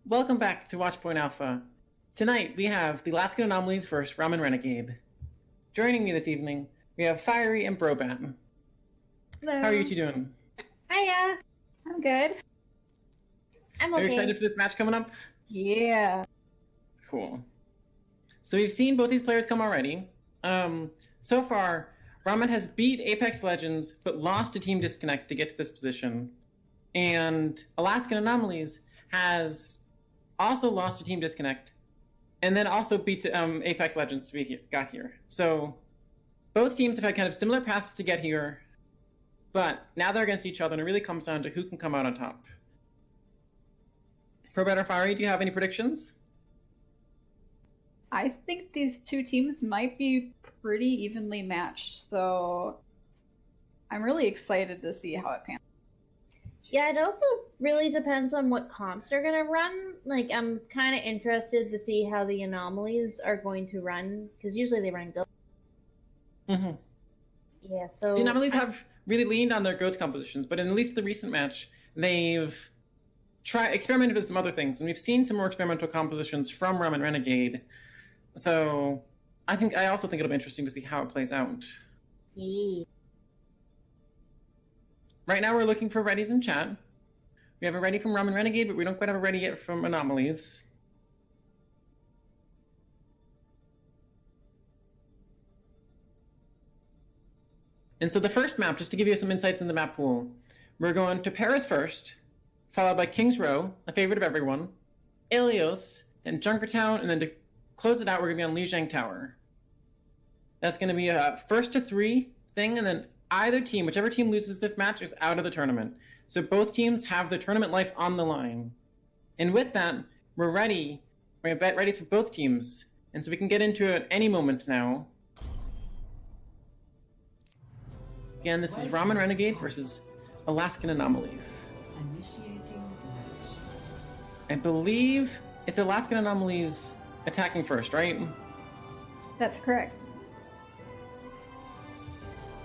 Welcome back to Watchpoint Alpha. Tonight we have the Alaskan Anomalies versus Ramen Renegade. Joining me this evening, we have Fiery and Brobat. Hello. How are you two doing? Hiya. I'm good. I'm okay. Are you excited for this match coming up? Yeah. Cool. So we've seen both these players come already. So far, Ramen has beat Apex Legends, but lost to Team Disconnect to get to this position. And Alaskan Anomalies has also lost to Team Disconnect, and then also beat Apex Legends to be got here. So both teams have had kind of similar paths to get here, but now they're against each other, and it really comes down to who can come out on top. Brobat or Fiery, do you have any predictions? I think these two teams might be pretty evenly matched, so I'm really excited to see how it pans. Yeah, it also really depends on what comps they're going to run. Like, I'm kind of interested to see how the Anomalies are going to run, because usually they run Go. Mm-hmm. Yeah, so... The Anomalies have really leaned on their GOATS compositions, but in at least the recent match, they've experimented with some other things, and we've seen some more experimental compositions from Ramen Renegade. So I also think it'll be interesting to see how it plays out. Yeah. Right now we're looking for readies in chat. We have a ready from Ramen Renegade, but we don't quite have a ready yet from Anomalies. And so the first map, just to give you some insights in the map pool, we're going to Paris first, followed by King's Row, a favorite of everyone, Ilios, then Junkertown, and then to close it out, we're going to be on Lijiang Tower. That's going to be a first to 3 thing, and then either team, whichever team loses this match, is out of the tournament. So both teams have their tournament life on the line. And with that, we're ready. We have bet readies for both teams. And so we can get into it any moment now. Again, this is Ramen Renegade versus Alaskan Anomalies. I believe it's Alaskan Anomalies attacking first, right? That's correct.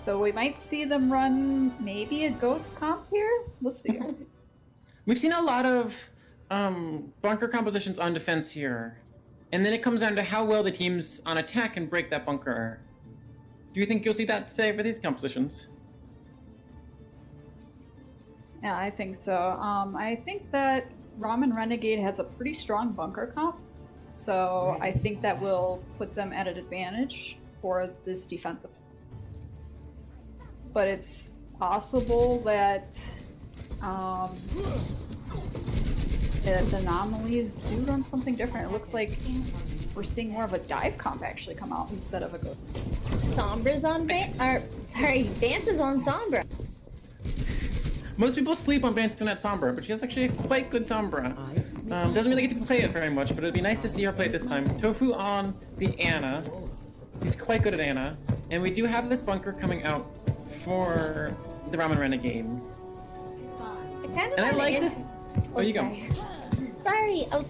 So we might see them run maybe a GOATS comp here? We'll see. We've seen a lot of bunker compositions on defense here. And then it comes down to how well the teams on attack can break that bunker. Do you think you'll see that today for these compositions? Yeah, I think so. I think that Ramen Renegade has a pretty strong bunker comp. So I think that will put them at an advantage for this defensive. But it's possible that the Anomalies do run something different. It looks like we're seeing more of a dive comp actually come out instead of a ghost. Sombra's on Vance is on Sombra. Most people sleep on Bantanette Sombra, but she has actually a quite good Sombra. Doesn't really get to play it very much, but it'd be nice to see her play it this time. Tofu on the Ana. He's quite good at Ana. And we do have this bunker coming out for the Ramen Renegade. And I like this. Oh, you go. Sorry, I was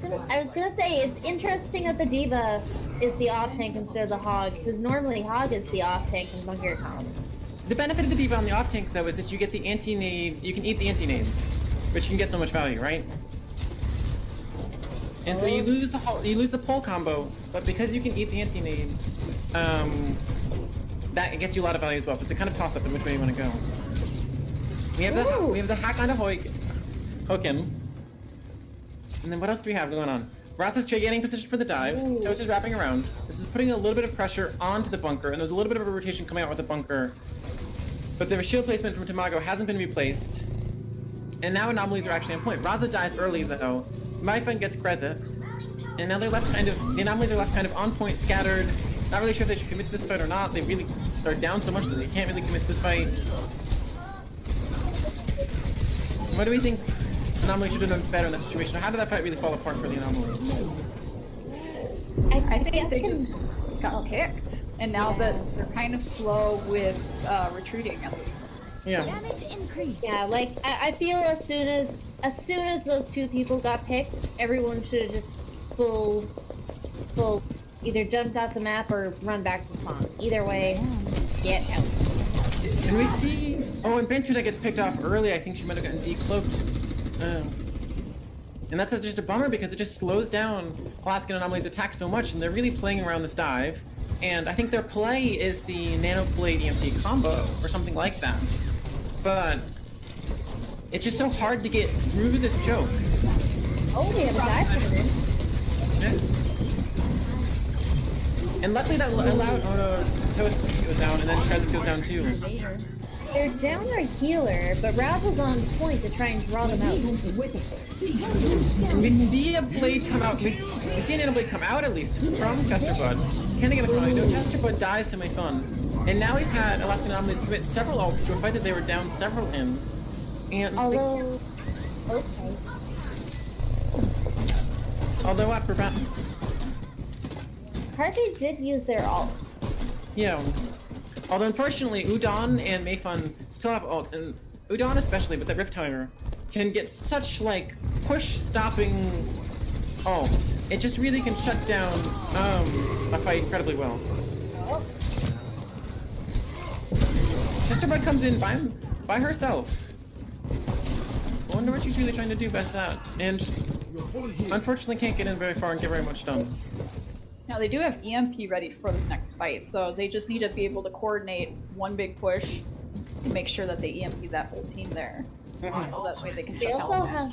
gonna say it's interesting that the Diva is the off tank instead of the Hog, because normally Hog is the off tank in bunker comp. The benefit of the Diva on the off tank though is that you get the anti-nade. You can eat the anti-nades, which can get so much value, right? And so you lose the pole combo, but because you can eat the anti-nades, that gets you a lot of value as well. So it's a kind of toss-up in which way you want to go. We have the hack onto Hoken. And then what else do we have going on? Ross is getting position for the dive. Toast is wrapping around. This is putting a little bit of pressure onto the bunker, and there's a little bit of a rotation coming out with the bunker. but the shield placement from Tamago hasn't been replaced. And now anomalies are actually on point. Raza dies early though. Myfun gets Krezeth. And now they're left the anomalies are left kind of on point, scattered. Not really sure if they should commit to this fight or not. They really are down so much that they can't really commit to this fight. What do we think anomalies should have done better in that situation? Or how did that fight really fall apart for the anomalies? I think they just got kicked. And now that they're kind of slow with retreating at least. Yeah. Yeah, like I feel as soon as those two people got picked, everyone should have just full either jumped out the map or run back to spawn. Either way, get out. And we see and Benchuna gets picked off early. I think she might have gotten decloaked. And that's just a bummer because it just slows down Alaskan Anomalies' attack so much, and they're really playing around this dive. And I think their play is the Nanoblade EMP combo or something like that. But it's just so hard to get through this joke. Oh, they have a dive coming in. Yeah. And luckily that allowed Toast goes down, and then Krezeth goes down too. They're down their healer, but Razzle's on point to try and draw them out. And we see a blade come out. We see an Nanoblade come out at least from Chesterbud. Can they get a fight? No, Chesterbud dies to my fun. And now we've had Alaskan Anomalies commit several ults to a fight that they were down several in. And Although what, Brobat? Harvey did use their ult. Yeah. Although unfortunately, Udon and Mayfun still have ults, and Udon especially, with that Riptire, can get such like push-stopping ult. It just really can shut down a fight incredibly well. Chesterbud comes in by herself. I wonder what she's really trying to do about that, and unfortunately can't get in very far and get very much done. Now they do have EMP ready for this next fight, so they just need to be able to coordinate one big push and make sure that they EMP that whole team there. So that way they can They shut also down. have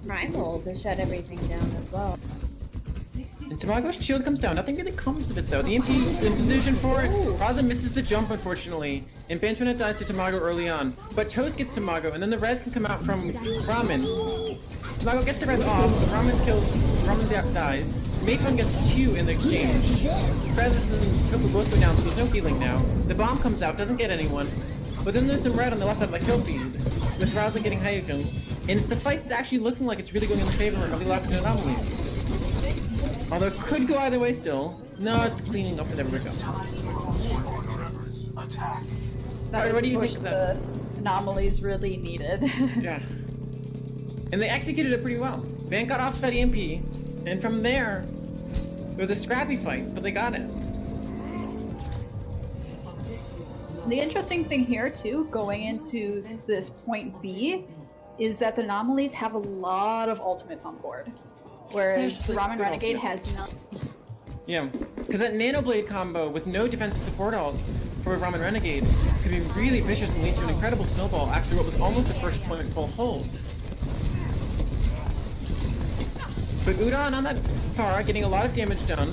Primal to shut everything down as well. And Tamago's shield comes down. Nothing really comes of it though. The EMP is in position for it. Raza misses the jump unfortunately, and Benchuna dies to Tamago early on. But Toast gets Tamago, and then the res can come out from Ramen. Tamago gets the res off, but Ramen dies. Mayfun gets 2 in the exchange. Krezeth and Koku both go down, so there's no healing now. The bomb comes out, doesn't get anyone. But then there's some red on the left side of the kill feed, with Raza getting Hayakun. And the fight's actually looking like it's really going in the favor of the Alaskan Anomalies. Although it could go either way still. No, it's cleaning up with everywhere. That What do you push think of that? the anomalies really needed. Yeah. And they executed it pretty well. Van got off that EMP, and from there, it was a scrappy fight, but they got it. The interesting thing here too, going into this point B, is that the anomalies have a lot of ultimates on board. Whereas the Ramen Renegade has none. Yeah, because that Nanoblade combo with no defensive support ult for Ramen Renegade could be really vicious and lead to an incredible snowball after what was almost a first point full hold. But Udon on that Pharah getting a lot of damage done,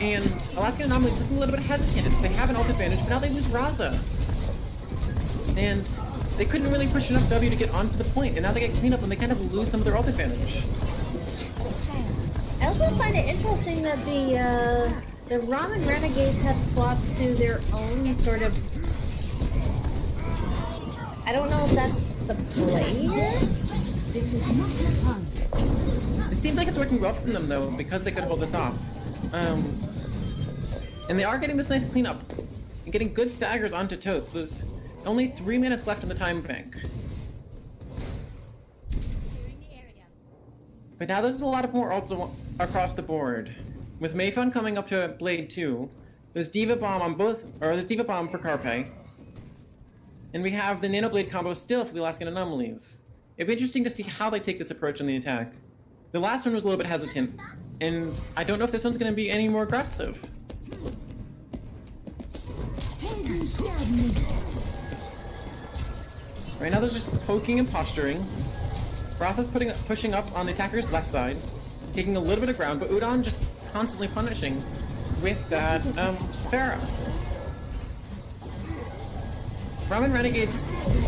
and Alaskan Anomalies looking a little bit hesitant. They have an ult advantage, but now they lose Raza. And they couldn't really push enough W to get onto the point, and now they get cleanup and they kind of lose some of their ult advantage. I also find it interesting that the Ramen Renegades have swapped to their own sort of... I don't know if that's the play here? It seems like it's working well for them though, because they could hold this off. And they are getting this nice cleanup, and getting good staggers onto Toast. There's only 3 minutes left in the time bank. But now there's a lot of more ults across the board. With Mayfun coming up to Blade 2, there's Diva Bomb on both, or there's Diva Bomb for Carpe. And we have the Nanoblade combo still for the Alaskan Anomalies. It'd be interesting to see how they take this approach on the attack. The last one was a little bit hesitant, and I don't know if this one's going to be any more aggressive. Right now they're just poking and posturing. Ross is pushing up on the attacker's left side, taking a little bit of ground, but Udon just constantly punishing with that Pharah. Ramen Renegade's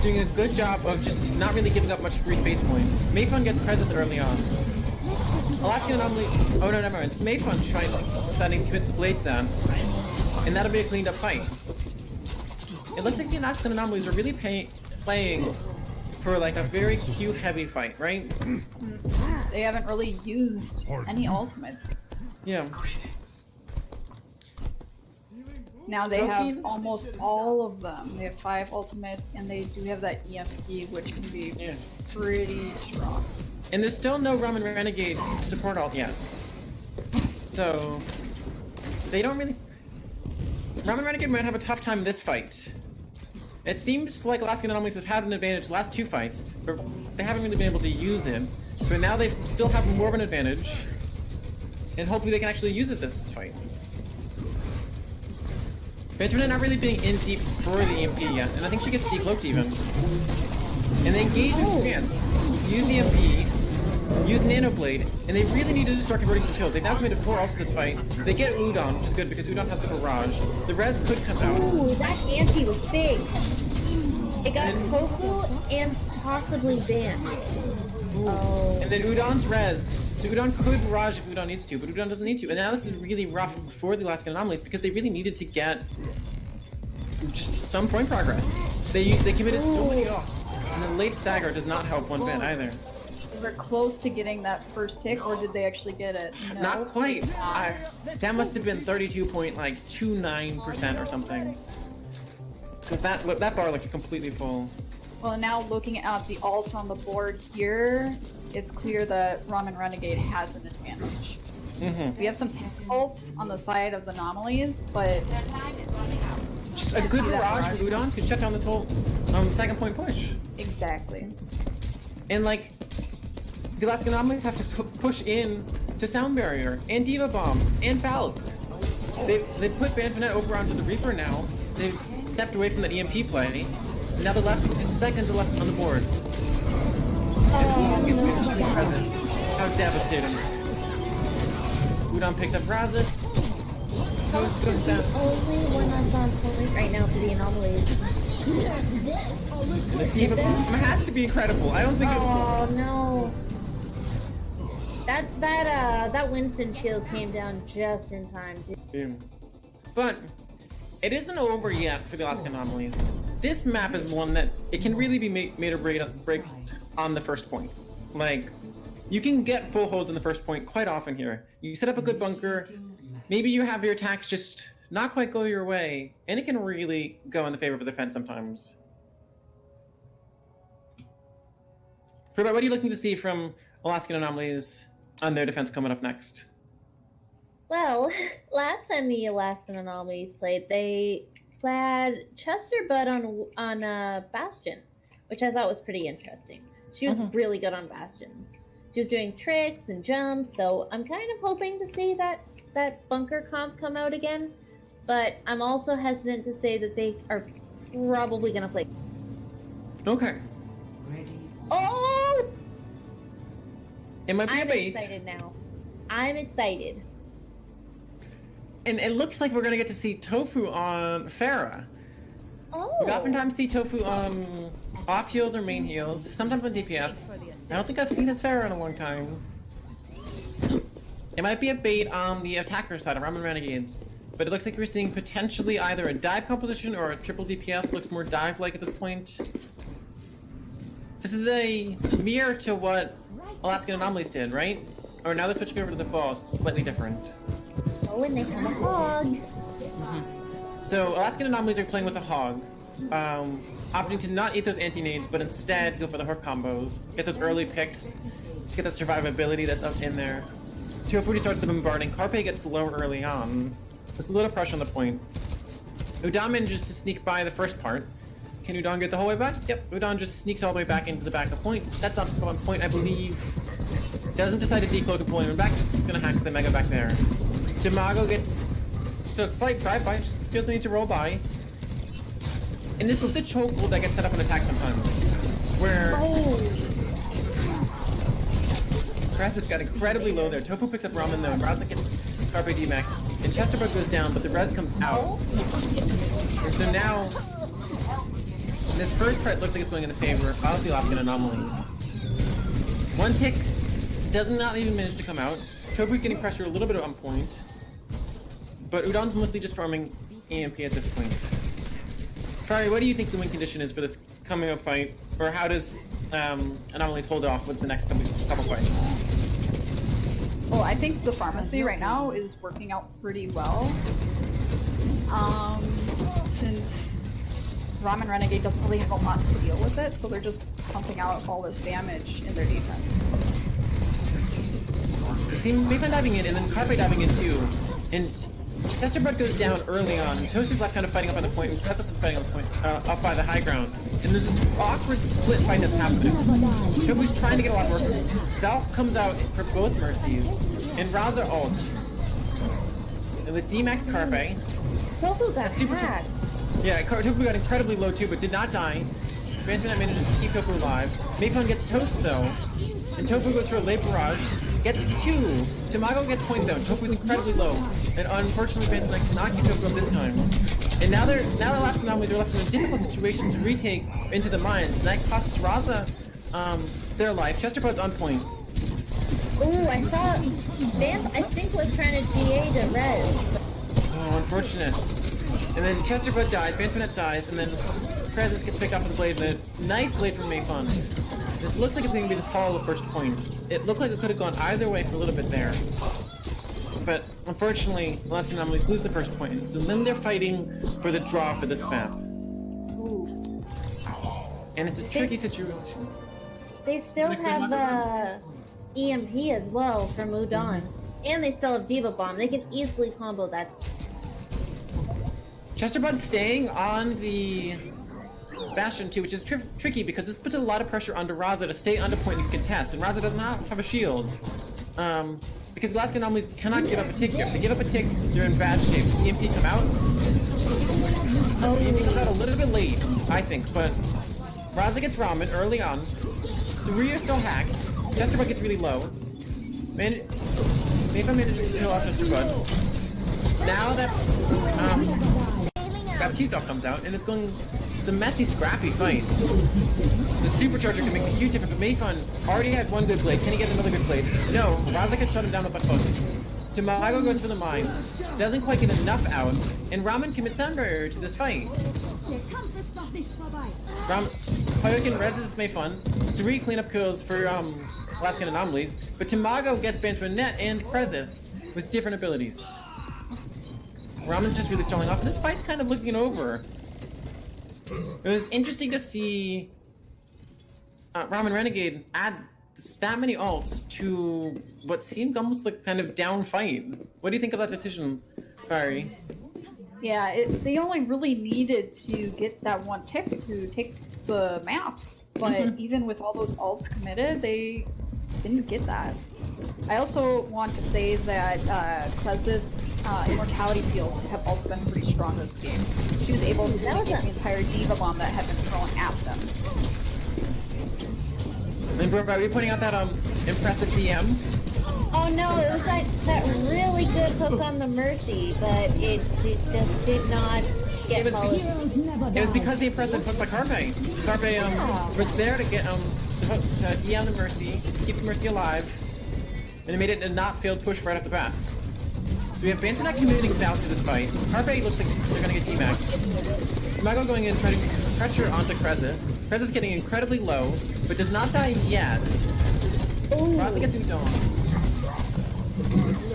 doing a good job of just not really giving up much free space points. Mayfun gets present early on. Alaskan Anomaly. Oh no, never mind. It's Mayfun deciding to hit the blades down, and that'll be a cleaned up fight. It looks like the Alaskan Anomalies are really playing for like a very Q heavy fight, right? They haven't really used any ultimates. Yeah. Now they have almost all of them. They have 5 ultimates, and they do have that EMP, which can be pretty strong. And there's still no Ramen Renegade support ult yet. So, they don't really... Ramen Renegade might have a tough time this fight. It seems like Alaskan Anomalies have had an advantage the last 2 fights, but they haven't really been able to use it. But now they still have more of an advantage, and hopefully they can actually use it this fight. Benjamin not really being in deep for the EMP yet, and I think she gets decloaked even. And they engage in chance. Use EMP, use Nano Blade, and they really need to start converting some kills. They've now committed 4 ults this fight. They get Udon, which is good because Udon has the barrage. The res could come out. Ooh, that ante was big. It got Tofu and possibly banned. Oh. And then Udon's res. So Udon could barrage if Udon needs to, but Udon doesn't need to. And now this is really rough for the Alaskan Anomalies because they really needed to get just some point progress. They committed so many ults. And the late stagger does not help one bit either. They were close to getting that first tick, or did they actually get it? No. Not quite. That must have been 32.29% or something. Because that bar looked completely full. Well, now looking at the ults on the board here, it's clear that Ramen Renegade has an advantage. We have some ults on the side of the anomalies, but just a good barrage with Udon could shut down this whole second point push. exactly. And like, the Alaskan Anomalies have to push in to Sound Barrier, and Diva Bomb, and Falc. They've put Banfinet over onto the Reaper now. They've stepped away from that EMP play. And now they're left with seconds left on the board. How devastating. Udon picks up Razit. Toast goes down. Only one that's on point right now for the anomalies. The Diva Bomb has to be incredible. I don't think Oh no. That Winston shield came down just in time too. But it isn't over yet for the Alaskan Anomalies. This map is one that it can really be made or break on the first point. Like, you can get full holds in the first point quite often here. You set up a good bunker, maybe you have your attacks just not quite go your way, and it can really go in the favor of the defense sometimes. Brobat, what are you looking to see from Alaskan Anomalies on their defense coming up next? Well, last time the Alaskan Anomalies played, they had Chester Bud on Bastion, which I thought was pretty interesting. She was really good on Bastion. She was doing tricks and jumps, so I'm kind of hoping to see that bunker comp come out again. But I'm also hesitant to say that they are probably going to play. Okay. Oh! It might be a I'm bait. excited now. I'm excited. And it looks like we're gonna get to see Tofu on Pharah. Oh. We oftentimes see Tofu on off heals or main heals, sometimes on DPS. I don't think I've seen his Pharah in a long time. It might be a bait on the attacker side of Ramen Renegades, but it looks like we're seeing potentially either a dive composition or a triple DPS. Looks more dive-like at this point. This is a mirror to what Alaskan Anomalies did, right? Or now they're switching over to the falls. It's slightly different. Oh, and they have a hog. So Alaskan Anomalies are playing with a hog, opting to not eat those anti-nades, but instead go for the hook combos, get those early picks, just get the survivability that's up in there. Tofu starts the bombarding. Carpe gets low early on. There's a little pressure on the point. Udon manages to sneak by the first part. Can Udon get the whole way back? Yep, Udon just sneaks all the way back into the back of the point. That's on point, I believe. Doesn't decide to decloak and pull him back, just gonna hack the Mega back there. Jamago gets so slight drive-by, just feels the need to roll by. And this is the chokehold that gets set up on attack sometimes. Where Razit got incredibly low there. Tofu picks up Ramen though, and Razit gets Carpe D-Max. And Chesterbug goes down, but the res comes out. And so now This first part looks like it's going in the favor of the Alaskan Anomalies. One tick does not even manage to come out. Tofu's getting pressure a little bit on point. But Udon's mostly just farming EMP at this point. Fari, what do you think the win condition is for this coming up fight? Or how does Anomalies hold off with the next couple fights? Well, I think the pharmacy right now is working out pretty well. Since Ramen Renegade doesn't really have a lot to deal with it, so they're just pumping out all this damage in their defense. You see Mayfun diving in, and then Carpe diving in too. And Chesterbud goes down early on. Toasty's left kind of fighting up on the point, and Preseth is fighting on the point, up by the high ground. And there's this awkward split fight that's happening. Tofu's trying to get a lot of work. Valk comes out for both Mercies, and Raza ults. And with D-Max Carpe, Tofu got hacked. yeah, Tofu got incredibly low too, but did not die. Bantanet manages to keep Tofu alive. Mayfun gets toast though, and Tofu goes for a late barrage, gets 2. Tamago gets point down. Tofu's incredibly low, and unfortunately Bantanet cannot keep Tofu up this time. And now the Alaskan Anomalies are left in a difficult situation to retake into the mines, and that costs Raza their life. Chesterbud's on point. Ooh, I saw Vamp, I think, was trying to GA to res. Oh, unfortunate. And then Chesterbud dies, Bantanet dies, and then Presence gets picked up with the blade, and a nice blade from Mayfun. This looks like it's going to be the fall of the first point. It looked like it could have gone either way for a little bit there. But unfortunately, Alaskan Anomalies lose the first point, so then they're fighting for the draw for this map. Ooh. And it's a tricky situation. They still have EMP as well from Udon. And they still have Diva Bomb. They can easily combo that. Chesterbud's staying on the Bastion too, which is tricky because this puts a lot of pressure onto Raza to stay under point and contest, and Raza does not have a shield. Because Alaskan Anomalies cannot give up a tick here. If they give up a tick, they're in bad shape. EMP come out. EMP comes out a little bit late, I think, but Raza gets Ramen early on. 3 are still hacked. Chesterbud gets really low. Mayfun manages to kill off Chesterbud. Now that Baptiste comes out, and it's going the messy, scrappy fight. The supercharger can make a huge difference, but Mayfun already had one good blade. Can he get another good blade? No, Raza can shut him down with a hook. Tamago goes for the mines, doesn't quite get enough out, and Ramen commits sound barrier to this fight. Hoyoken reses Mayfun, 3 cleanup kills for Alaskan Anomalies, but Tamago gets Bantanet and Preseth with different abilities. Ramen's just really stalling off, and this fight's kind of looking over. It was interesting to see Ramen Renegade add that many ults to what seemed almost like kind of down fight. What do you think of that decision, Fari? Yeah, they only really needed to get that one tick to take the map, but even with all those ults committed, they didn't get that. I also want to say that Klez's immortality fields have also been pretty strong this game. She was able to get the entire Diva Bomb that had been thrown at them. And Brobat, are you pointing out that impressive DM? Oh no, it was that really good hook on the Mercy, but it just did not get followed. It was because the impressive hook by Carpe. Carpe was there to get the hook to DM the Mercy, keep the Mercy alive, and it made it a not failed push right off the bat. So we have Bantanet committing down to this fight. Carpe looks like they're gonna get T-Max. Tamago going in trying to pressure onto Preseth. Preseth getting incredibly low, but does not die yet. Raza gets Udon.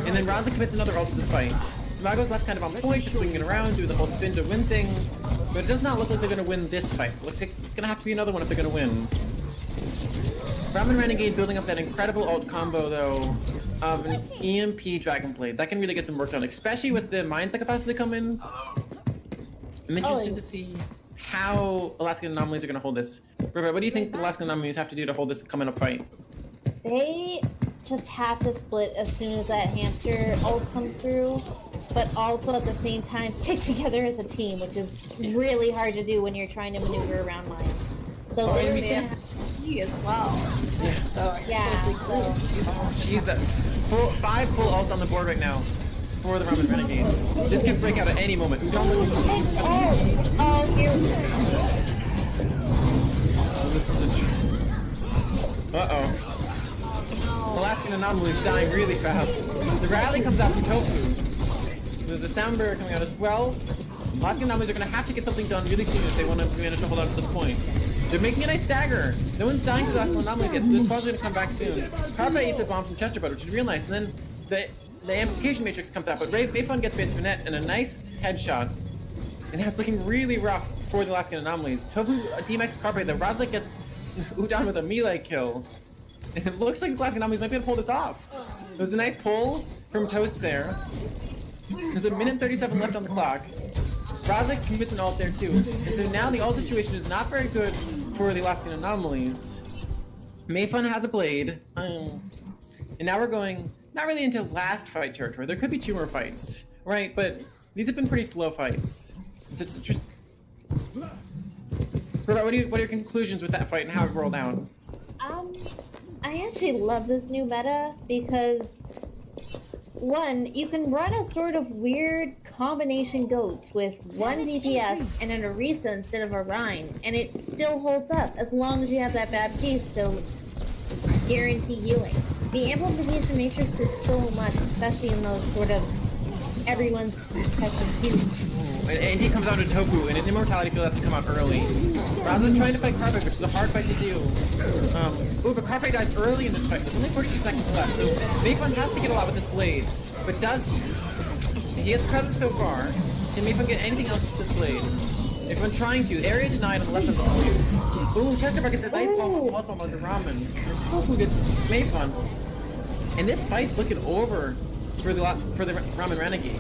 And then Raza commits another ult to this fight. Tamago's left kind of on point, just swinging around, do the whole spin to win thing. But it does not look like they're gonna win this fight. It looks like it's gonna have to be another one if they're gonna win. Ramen Renegade building up that incredible ult combo though of an EMP Dragon Blade. That can really get some work done, especially with the mines that could possibly come in. I'm interested to see how Alaskan Anomalies are going to hold this. Brobat, what do you think the Alaskan Anomalies have to do to hold this coming up fight? They just have to split as soon as that hamster ult comes through, but also at the same time stick together as a team, which is really hard to do when you're trying to maneuver around mines. So they're gonna have as well. Yeah. So yeah. So. Oh, jeez, 5 full ults on the board right now for the Ramen Renegades. This can break out at any moment. Oh, here. Uh-oh. Alaskan Anomalies dying really fast. The rally comes out from Tofu. There's a sound barrier coming out as well. Alaskan Anomalies are going to have to get something done really soon if they want to manage to hold on to this point. They're making a nice stagger. No one's dying to the Alaskan Anomalies yet, so this spawn's going to come back soon. Carpe eats a bomb from Chesterbutt, which is real nice, and then the amplification matrix comes out, but Bayfun gets Bait net and a nice headshot. And now it's looking really rough for the Alaskan Anomalies. Tofu DMX Carpe, the Razak gets Udon with a melee kill. And it looks like the Alaskan Anomalies might be able to pull this off. There's a nice pull from Toast there. There's a minute 37 left on the clock. Razak commits an ult there too. And so now the ult situation is not very good for the Alaskan Anomalies. Mayfun has a blade. And now we're going, not really into last fight territory. There could be 2 more fights, right? But these have been pretty slow fights. So it's just... Brobat, what are your conclusions with that fight and how it rolled out? I actually love this new meta because, one, you can run a sort of weird combination goats with 1 DPS and an Orisa instead of a Rhine, and it still holds up as long as you have that bad piece to guarantee healing. The amplification matrix is so much, especially in those sort of everyone's protecting huge. And he comes out to Tofu, and his immortality field has to come out early. Raza's trying to fight Carpe, which is a hard fight to do. But Carpe dies early in this fight. There's only 42 seconds left, so Mayfun has to get a lot with this blade. But does he? He gets credit so far. Can Mayfun get anything else with this blade? Mayfun trying to. Area denied on the left of the blade. Ooh, Chesterbutt gets a nice ball from Pulse Bomb onto Ramen. Tofu gets Mayfun. And this fight's looking over for the Ramen Renegade.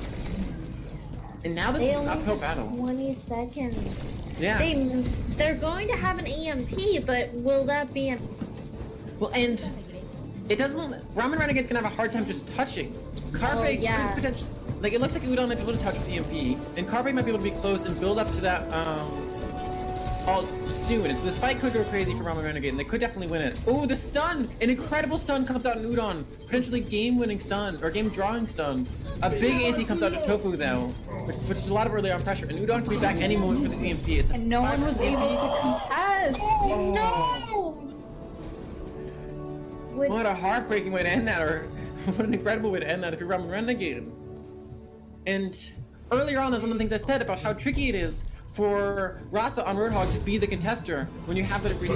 And now this is an uphill battle. 20 seconds. Yeah. They're going to have an EMP, but will that be an... Well, and it doesn't... Ramen Renegade's gonna have a hard time just touching. Carpe yeah. could potentially... Like, it looks like Udon might be able to touch with EMP, and Carpe might be able to be close and build up to that, all soon. And so this fight could go crazy for Ramen Renegade, and they could definitely win it. Oh, the stun! An incredible stun comes out in Udon. Potentially game-winning stun, or game-drawing stun. A big anti comes out to Tofu, though, which is a lot of early on pressure. And Udon can be back any moment for the EMP. And no one was able to contest! No! What a heartbreaking way to end that, or what an incredible way to end that if you're Ramen Renegade. And earlier on, that's one of the things I said about how tricky it is for Rasa on Roadhog to be the contester when you have that agreed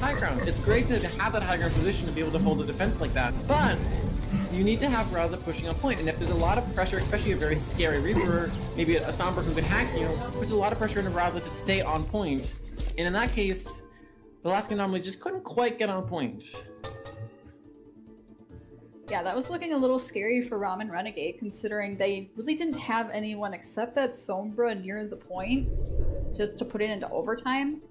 high ground. It's great to have that high ground position to be able to hold a defense like that, but you need to have Rasa pushing on point, and if there's a lot of pressure, especially a very scary Reaper, maybe a Sombra who can hack you, there's a lot of pressure into Rasa to stay on point. And in that case, the Alaskan Anomalies just couldn't quite get on point. Yeah, that was looking a little scary for Ramen Renegade, considering they really didn't have anyone except that Sombra near the point, just to put it into overtime.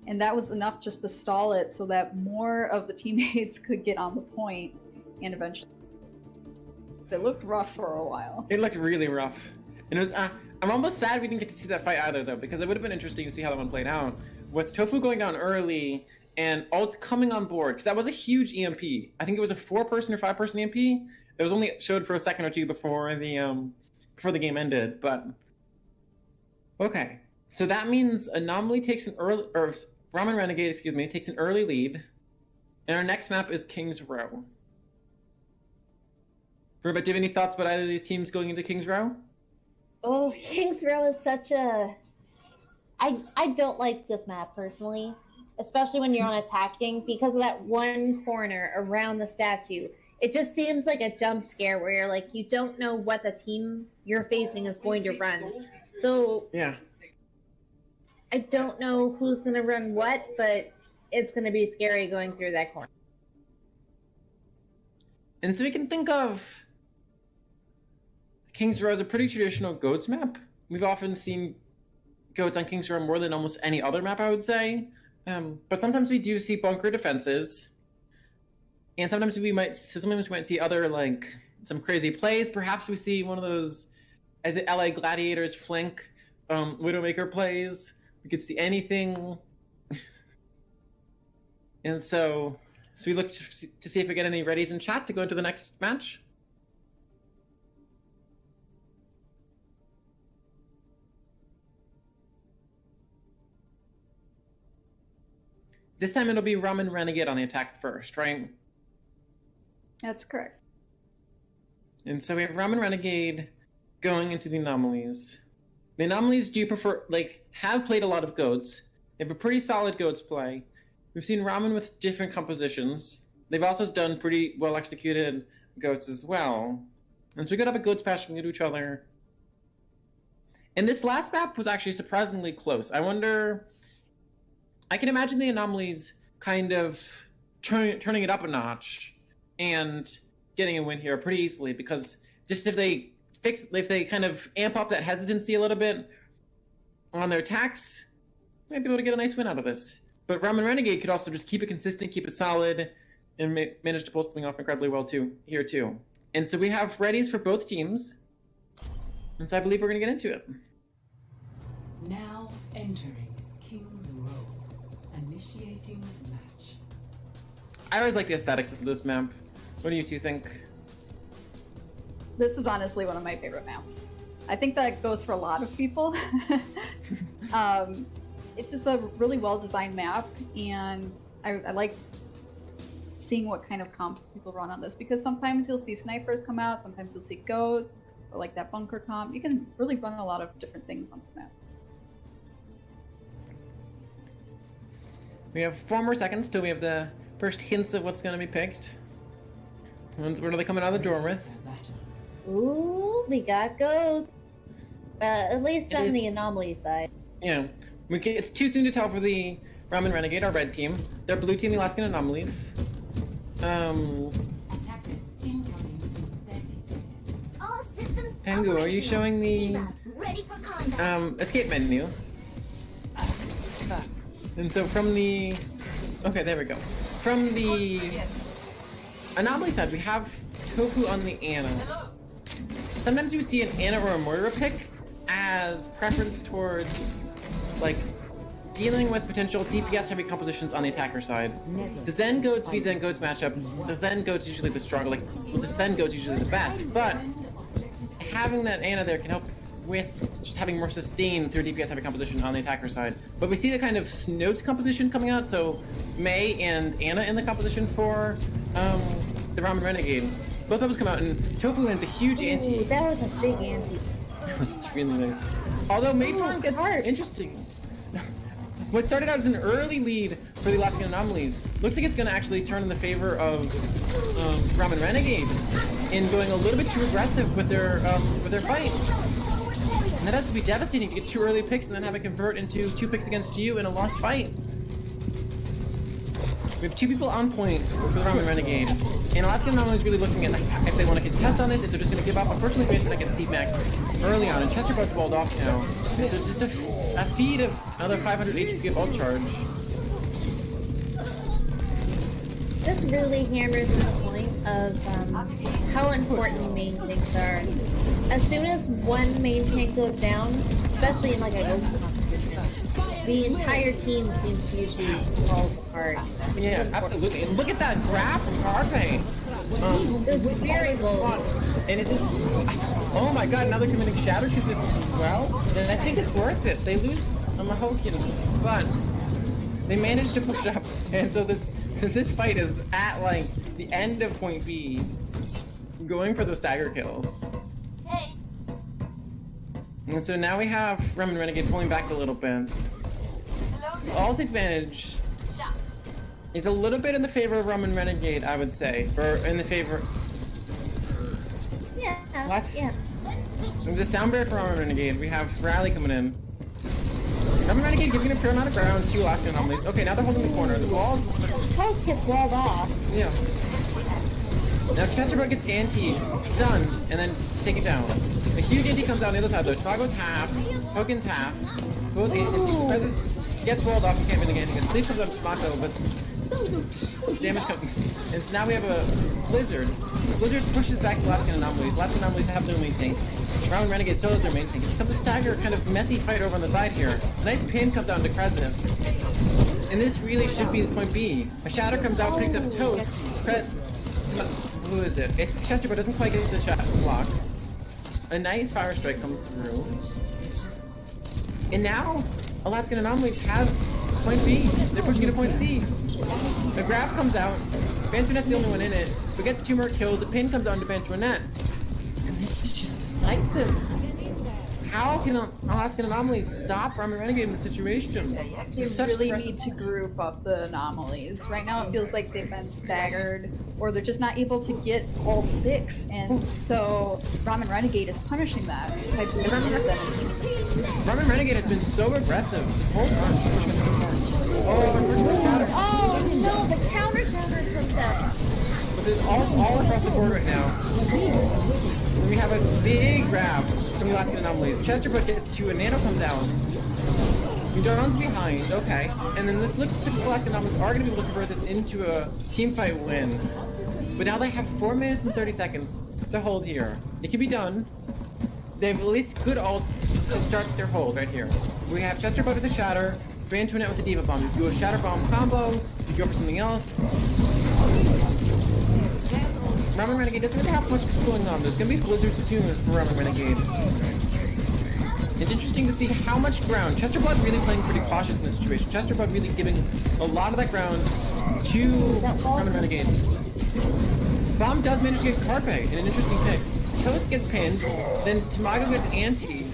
And that was enough just to stall it so that more of the teammates could get on the point, and eventually... It looked rough for a while. It looked really rough. And it was, I'm almost sad we didn't get to see that fight either, though, because it would have been interesting to see how that one played out. With Tofu going down early, and Alt coming on board, because that was a huge EMP. I think it was a 4-person or 5-person EMP. It was only showed for a second or two before the game ended, but... Okay. So that means Anomaly takes an early... or Ramen Renegade, excuse me, takes an early lead. And our next map is King's Row. Brobat, do you have any thoughts about either of these teams going into King's Row? Oh, King's Row is such a... I don't like this map, personally. Especially when you're on attacking, because of that one corner around the statue. It just seems like a jump scare where you're like, you don't know what the team you're facing is going to run. So, yeah. I don't know who's going to run what, but it's going to be scary going through that corner. And so we can think of King's Row as a pretty traditional goats map. We've often seen goats on King's Row more than almost any other map, I would say. But sometimes we do see bunker defenses, and sometimes we might see other, like, some crazy plays. Perhaps we see one of those, as it LA Gladiators flank Widowmaker plays. We could see anything, and so we look to see if we get any readies in chat to go into the next match. this time it'll be Ramen Renegade on the attack first, right? That's correct. And so we have Ramen Renegade going into the Anomalies. The Anomalies do prefer, like, have played a lot of goats. They have a pretty solid goats play. We've seen Ramen with different compositions. They've also done pretty well executed goats as well. And so we could have a goats bashing into each other. And this last map was actually surprisingly close. I wonder, I can imagine the Anomalies kind of turning it up a notch and getting a win here pretty easily, because just if they kind of amp up that hesitancy a little bit on their attacks, they might be able to get a nice win out of this. But Ramen Renegade could also just keep it consistent, keep it solid, and manage to pull something off incredibly well here too. And so we have readies for both teams, and so I believe we're going to get into it. Now entering King's Row, initiating match. I always like the aesthetics of this map. What do you two think? This is honestly one of my favorite maps. I think that goes for a lot of people. It's just a really well-designed map, and I like seeing what kind of comps people run on this, because sometimes you'll see snipers come out, sometimes you'll see goats, or like that bunker comp. You can really run a lot of different things on the map. We have 4 more seconds till we have the first hints of what's going to be picked. What are they coming out of the door with? Ooh, we got goats. At least on the anomaly side. Yeah, it's too soon to tell for the Ramen Renegade, our red team. Their blue team, the Alaskan Anomalies. Attackers incoming in 30 seconds. All systems Pengu, are you showing the Eva, ready for combat. escape menu? And so from the... Okay, there we go. From the Anomaly side, we have Tofu on the Ana. Sometimes you see an Ana or a Moira pick as preference towards, like, dealing with potential DPS heavy compositions on the attacker side. The Zen Goats v Zen Goats matchup, the Zen Goats usually the stronger, like, the Zen Goats usually the best, but having that Ana there can help with just having more sustain through DPS heavy composition on the attacker side. But we see the kind of Snoats composition coming out, so Mei and Ana in the composition for the Ramen Renegade. Both of us come out, and Tofu lands a huge ante. Ooh, that was a big ante. That was really nice. Although Mayfawn gets interesting. What started out as an early lead for the Alaskan Anomalies looks like it's going to actually turn in the favor of Ramen Renegade in going a little bit too aggressive with their fight. And that has to be devastating to get 2 early picks and then have it convert into 2 picks against you in a lost fight. We have 2 people on point for the Ramen Renegade. And Alaskan Anomalies really looking at if they want to contest on this, if they're just going to give up. Unfortunately, we had to get Steve Mac early on, and Chesterboat's walled off now. So it's just a feed of another 500 HP ult charge. This really hammers in the point of how important main tanks are. As soon as one main tank goes down, especially in like a ghost competition, the entire team seems to usually fall apart. Yeah, absolutely. And look at that grab from Carpe. It was very low. And it's just, oh my god, now they're committing Shadow Shoot this as well. And I think it's worth it. They lose on the Hokin, but they managed to push up. And so this fight is at like the end of point B, going for those stagger kills. Hey, And so now we have Ramen Renegade pulling back a little bit. The ult advantage is a little bit in the favor of Ramen Renegade, I would say. Or in the favor... Yeah, What? yeah. With the sound barrier for Ramen Renegade, we have Rally coming in. Ramen Renegade giving a fair amount of ground to Alaskan Anomalies. Okay, now they're holding the corner. The walls... Post gets walled off. Yeah. Now Chesterboat gets anti, stunned, and then taken down. A huge anti comes down the other side though. Chicago's half, Token's half. Both anti gets walled off and can't win anything. Sleep comes up to Tomato, but damage comes. And so now we have a Blizzard. Blizzard pushes back Alaskan Anomalies. Alaskan Anomalies have no main tank. Ramen Renegade still has their main tank. It's a stagger, kind of messy fight over on the side here. A nice pin comes down to Crescent. And this really should be point B. A Shatter comes out, picks up Toast. Who is it? It's Chester, but doesn't quite get the shot block. A nice Fire Strike comes through. And now, Alaskan Anomalies has Point B. They're pushing into point C. The grab comes out. Bantuanette's the only one in it, but gets 2 more kills. The pin comes on to Bantuanette. And this is just decisive. How can Alaskan Anomalies stop Ramen Renegade in this situation? They really need to group up the anomalies. Right now it feels like they've been staggered, or they're just not able to get all 6, and so Ramen Renegade is punishing that by pushing them. Ramen Renegade has been so aggressive this whole time. Oh no, the counter from that. But there's all across the board right now. We have a big grab from the Alaskan Anomalies. Chesterbrook gets 2, a nano comes out. Udaron's behind, okay. And then this looks like the Alaskan Anomalies are going to be able to convert this into a team fight win. But now they have 4 minutes and 30 seconds to hold here. It can be done. They have at least good ults to start their hold right here. We have Chesterbrook with the Shatter, Bantuanette with the Diva Bomb. You do a Shatter Bomb combo, you go for something else. Ramen Renegade doesn't really have much going on. There's gonna be blizzards soon for Ramen Renegade. It's interesting to see how much ground. Chesterblood really playing pretty cautious in this situation. Chesterblood really giving a lot of that ground to Ramen Renegade. Bomb does manage to get Carpe in an interesting pick. Toast gets pinned, then Tamago gets anti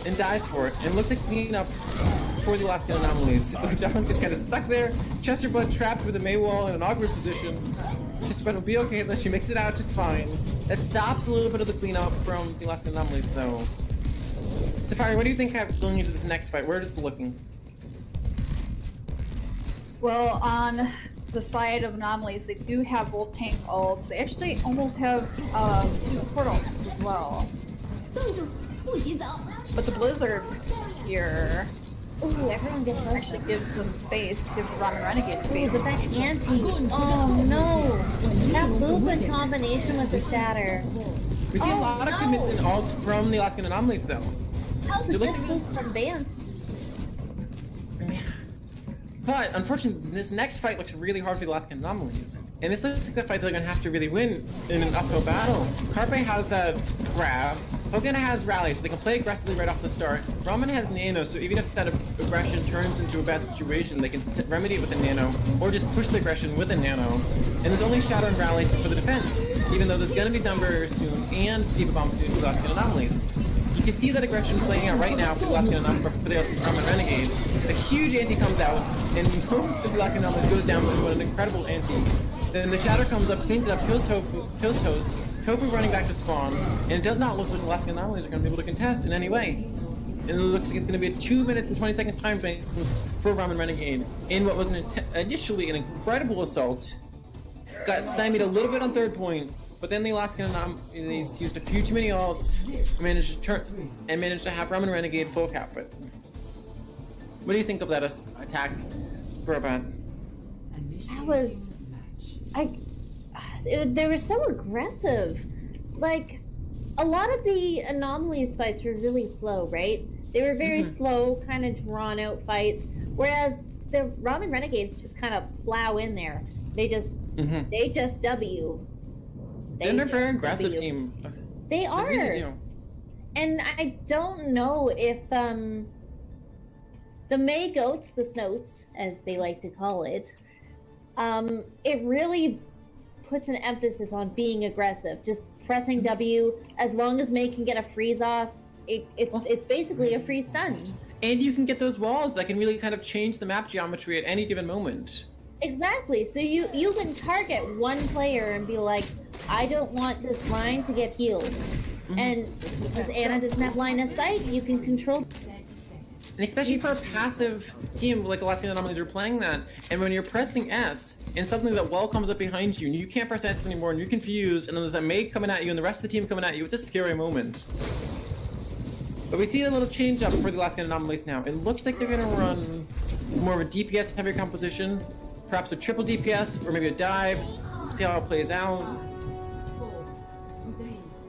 and dies for it, and looks like clean up for the Alaskan Anomalies. John gets kind of stuck there. Chesterblood trapped with a Maywall in an awkward position. Chesterblood will be okay unless she makes it out just fine. That stops a little bit of the cleanup from the Alaskan Anomalies, though. Safari, what do you think going into this next fight? Where is it looking? Well, on the side of anomalies, they do have both tank ults. They actually almost have 2 support ults as well. But the Blizzard here Ooh, everyone gets hurt. actually gives them space, gives Ramen Renegade space. Ooh, but that anti. Oh no! That loop in combination with the shatter. We see a lot of commits and ults from the Alaskan Anomalies, though. How's They're the looking- loop from Bant? But, unfortunately, this next fight looks really hard for the Alaskan Anomalies. And this looks like the fight they're going to have to really win in an uphill battle. Carpe has that grab. Hogana has rally, so they can play aggressively right off the start. Ramen has nano, so even if that aggression turns into a bad situation, they can remedy it with a nano, or just push the aggression with a nano. And there's only Shadow and Rally for the defense, even though there's going to be Zumber soon and Diva Bomb soon for the Alaskan Anomalies. You can see that aggression playing out right now for the Alaskan Ramen Renegade. A huge anti comes out, and most of the Alaskan Anomalies goes down with an incredible anti. Then the Shatter comes up, cleans it up, kills Toast. Tofu running back to spawn, and it does not look like the Alaskan Anomalies are going to be able to contest in any way. And it looks like it's going to be a 2 minutes and 20-second time frame for Ramen Renegade in what was initially an incredible assault. Got stymied a little bit on 3rd point, but then the Alaskan Anomalies used a few too many ults and managed to have Ramen Renegade full cap it. What do you think of that attack, Brobat? That was... they were so aggressive. Like, a lot of the Anomalies fights were really slow, right? They were very slow, kind of drawn out fights, whereas the Ramen Renegades just kind of plow in there. They just W. They're a very aggressive team. They are. really do. And I don't know if the May Goats, the Snoats, as they like to call it, it really puts an emphasis on being aggressive, just pressing W. As long as May can get a freeze off, it's basically a free stun. And you can get those walls that can really kind of change the map geometry at any given moment. Exactly. So you can target one player and be like, I don't want this line to get healed. And because Anna doesn't have line of sight, you can control. And especially for a passive team like Alaskan Anomalies, you're playing that, and when you're pressing S, and suddenly that wall comes up behind you, and you can't press S anymore, and you're confused, and then there's that May coming at you, and the rest of the team coming at you, it's a scary moment. But we see a little change up for the Alaskan Anomalies now. It looks like they're going to run more of a DPS heavy composition, perhaps a triple DPS, or maybe a dive, see how it plays out.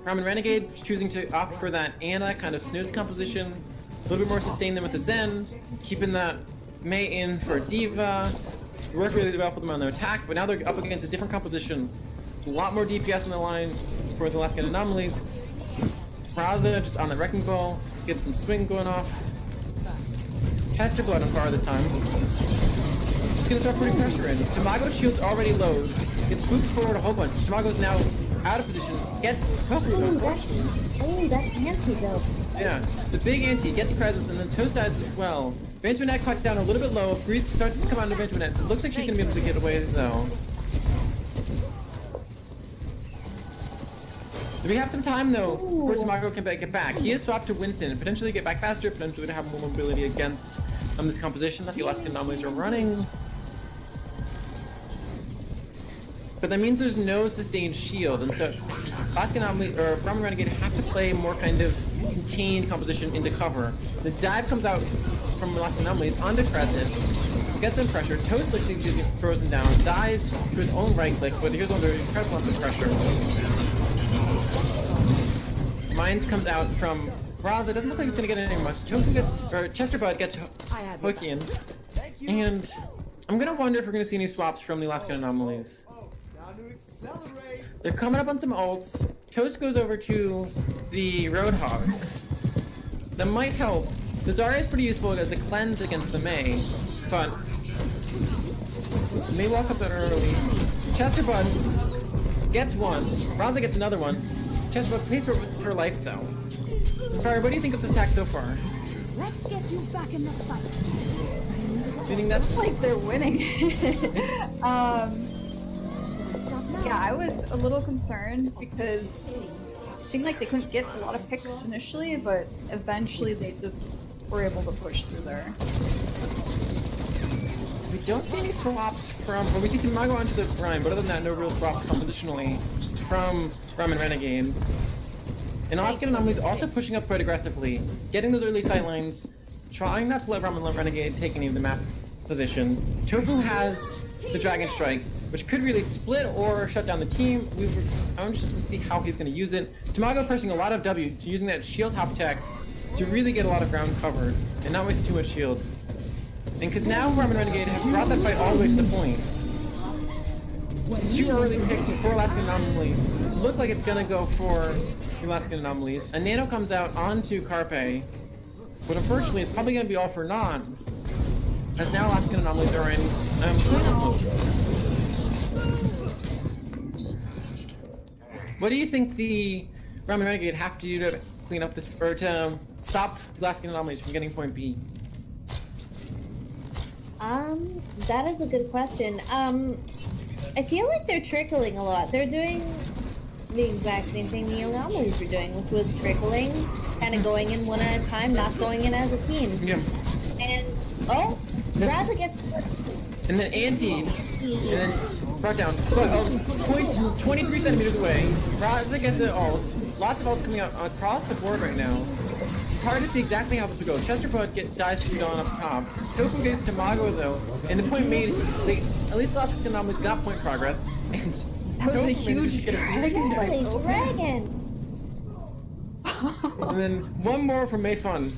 Ramen Renegade choosing to opt for that Anna kind of snooze composition. A little bit more sustained than with the Zen, keeping that May in for Diva. Work really well for them on their attack, but now they're up against a different composition. It's a lot more DPS on the line for the Alaskan Anomalies. Raza just on the Wrecking Ball, get some swing going off. Chesterblood on fire this time. gonna start putting pressure in. Tamago's shield's already low. Gets booped forward a whole bunch. Tamago's now out of position. Gets Tofu, unfortunately. That's antidote. Yeah, the big anti gets presence, and then Toast dies as well. Antoinette clocked down a little bit low. Freeze starts to come out of Antoinette. It looks like she's gonna be able to get away though. We have some time though before Tamago can get back. He is swapped to Winston and potentially get back faster, potentially to have more mobility against this composition that the Alaskan Anomalies are running. But that means there's no sustained shield, and so Alaskan Anomalies or Ramen Renegade have to play more kind of contained composition into cover. The dive comes out from Alaskan Anomalies onto Crescent, gets some pressure. Toast looks like he's frozen down, dies to his own right click, but here's another incredible amount of pressure. Mines comes out from Raza. Doesn't look like he's gonna get any much. Tofu gets, or Chesterbud gets Hookian, and I'm gonna wonder if we're gonna see any swaps from the Alaskan Anomalies. They're coming up on some ults. Toast goes over to the Roadhog. That might help. The Zarya is pretty useful as a cleanse against the Mei, but Mei walk up that early. Chesterbud gets one. Raza gets another one. Chesterbud pays for her life though. Fire, what do you think of this attack so far? Let's get you back in the fight. Do you think that's It's like they're winning. Yeah, I was a little concerned because it seemed like they couldn't get a lot of picks initially, but eventually they just were able to push through there. we don't see any swaps from, well, we see Tamago onto the Rhyme, but other than that, no real swaps compositionally from Ramen Renegade. And Alaskan Anomalies also pushing up quite aggressively, getting those early sight lines, trying not to let Ramen Renegade take any of the map position. Tofu has the Dragon Strike, which could really split or shut down the team. I'm just going to see how he's going to use it. Tamago pressing a lot of W, using that shield hop tech to really get a lot of ground covered and not waste too much shield. And because now Ramen Renegade has brought that fight all the way to the point. Two early picks for Alaskan Anomalies. Look like it's going to go for the Alaskan Anomalies. A nano comes out onto Carpe, but unfortunately it's probably going to be all for naught. As now Alaskan Anomalies are in cleanup mode. What do you think the Ramen Renegade have to do to clean up this, or to stop the Alaskan Anomalies from getting point B? That is a good question. I feel like they're trickling a lot. They're doing the exact same thing the Anomalies were doing, which was trickling, kind of going in one at a time, not going in as a team. Yeah. And, oh, Raza gets... And then Anti, and then brought down, point 23 centimeters away. Raza gets an ult. Lots of ults coming out across the board right now. It's hard to see exactly how this will go. Chesterbud dies to Dawn up top. Tofu gets Tamago though, and the point made, at least the last Anomalies got point progress. And That was a Tofu huge managed to get a dragon. That's a dragon! And then one more from Mayfun.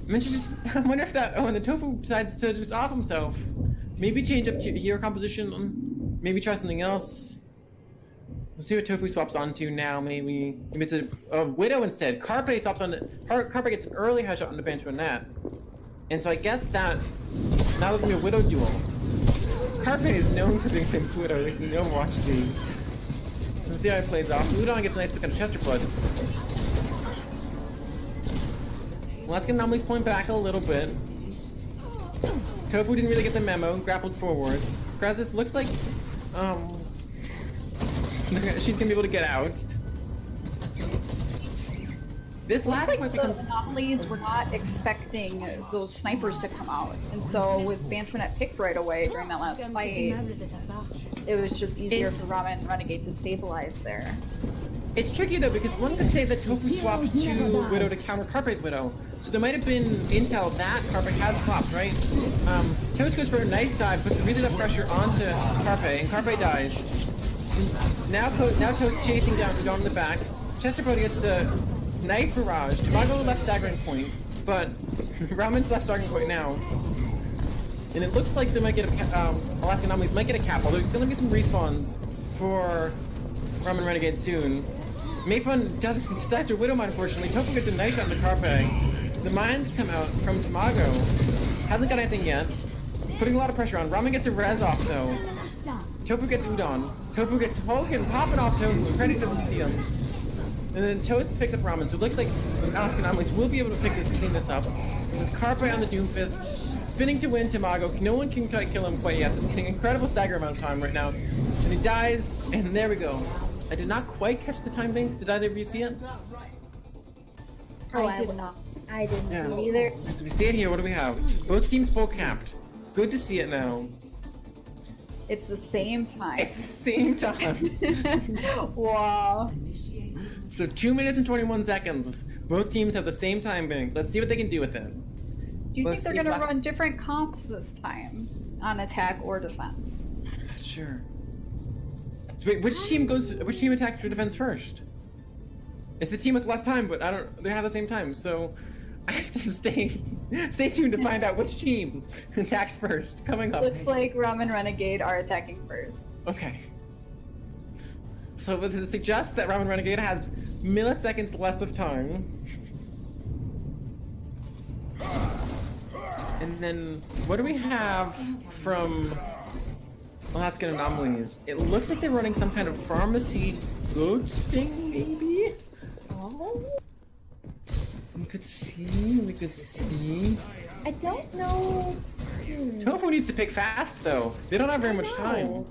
I wonder if that, and the Tofu decides to just off himself. Maybe change up to hero composition, maybe try something else. We'll see what Tofu swaps onto now, maybe it's a Widow instead. Carpe swaps on, Carpe gets an early headshot on the Antoinette. And so I guess that, now there's gonna be a Widow duel. Carpe is known for being famous Widow, at least in the Overwatch team. Let's see how it plays off. Udon gets a nice pick on Chesterbud. Alaskan Anomalies point back a little bit. Tofu didn't really get the memo, grappled forward. Krazith looks like, she's gonna be able to get out. This last Looks point like becomes... the Anomalies were not expecting those snipers to come out, and so with Antoinette picked right away during that last fight, it was just easier for Ramen Renegade to stabilize there. It's tricky though, because one could say that Tofu swaps to Widow to counter Carpe's Widow. So there might have been intel that Carpe had swapped, right? Toast goes for a nice dive, puts really enough pressure onto Carpe, and Carpe dies. Now Toast chasing down in the back. Chesterbud gets the nice barrage. Tamago left staggering point, but Ramen's left staggering point now. And it looks like they might get a, Alaskan Anomalies might get a cap, although there's gonna be some respawns for Ramen Renegade soon. Mayfun decides to Widow Mine, unfortunately. Tofu gets a nice shot on the Carpe. The mines come out from Tamago. Hasn't got anything yet. putting a lot of pressure on. Ramen gets a res off though. Tofu gets udon. Tofu gets Hulk popping off Tofu, ready to see him. And then Toast picks up Ramen, so it looks like Alaskan Anomalies will be able to pick this and clean this up. There's Carpe on the Doomfist, spinning to win Tamago. No one can quite kill him quite yet. This is getting an incredible stagger amount of time right now. And he dies, and there we go. I did not quite catch the time bank. Did either of you see it? Oh, I did not. I didn't Yeah. see either. So we see it here. What do we have? Both teams full capped. Good to see it now. It's the same time. At the same time. Wow. So 2 minutes and 21 seconds. Both teams have the same time bank. Let's see what they can do with it. Do you Let's think they're see gonna what- run different comps this time on attack or defense? Not sure. So wait, which team attacks for defense first? It's the team with less time, but they have the same time, so I have to stay tuned to find out which team attacks first. Coming up. Looks like Ramen Renegade are attacking first. Okay. So this suggests that Ramen Renegade has milliseconds less of time. And then, what do we have from Alaskan Anomalies? It looks like they're running some kind of pharmacy goods thing, maybe? Oh, We could see. I don't know. Tofu needs to pick fast, though. They don't have very much time.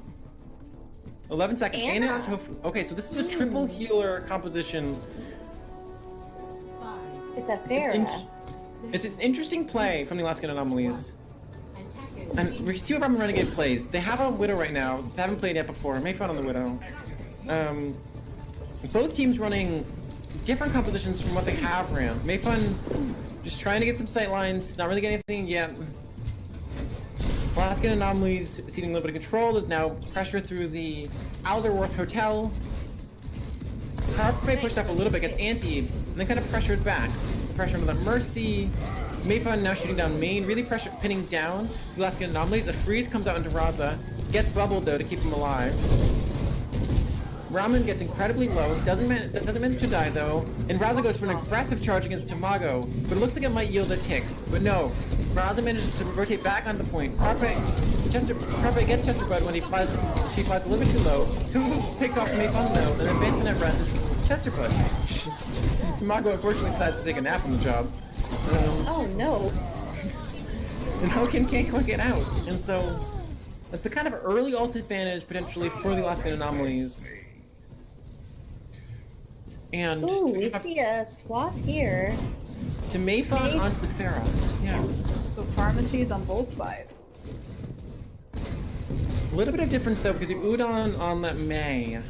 11 seconds. And Anna. on Tofu. Okay, so this is a triple healer composition. It's a It's fair. an, it's an interesting play from the Alaskan Anomalies. And we see what Ramen Renegade plays. They have a Widow right now. They haven't played yet before. May fun on the Widow. Both teams running different compositions from what they have ran. Mayfun just trying to get some sight lines, not really getting anything yet. Alaskan Anomalies ceding a little bit of control. There's now pressure through the Alderworth Hotel. Carpe pushed up a little bit, gets antied, and then kind of pressured back. Pressure into that Mercy. Mayfun now shooting down main, really pressure pinning down the Alaskan Anomalies. A freeze comes out into Raza. Gets bubbled though to keep him alive. Ramen gets incredibly low, doesn't manage to die though, and Raza goes for an aggressive charge against Tamago, but it looks like it might yield a tick. But no, Raza manages to rotate back on the point. Carpe gets Chesterbud when she flies a little bit too low. Who picks off Mayfun though, and then Benson at rest is Chesterbud. Tamago unfortunately decides to take a nap on the job. Oh no. And Hoken can't quite get out, and so that's a kind of early ult advantage potentially for the Alaskan Anomalies. And Ooh, we see a swap here. to Mayfun onto the Farah. Yeah. So pharmacies on both sides. A little bit of difference though, because you Udon on that May.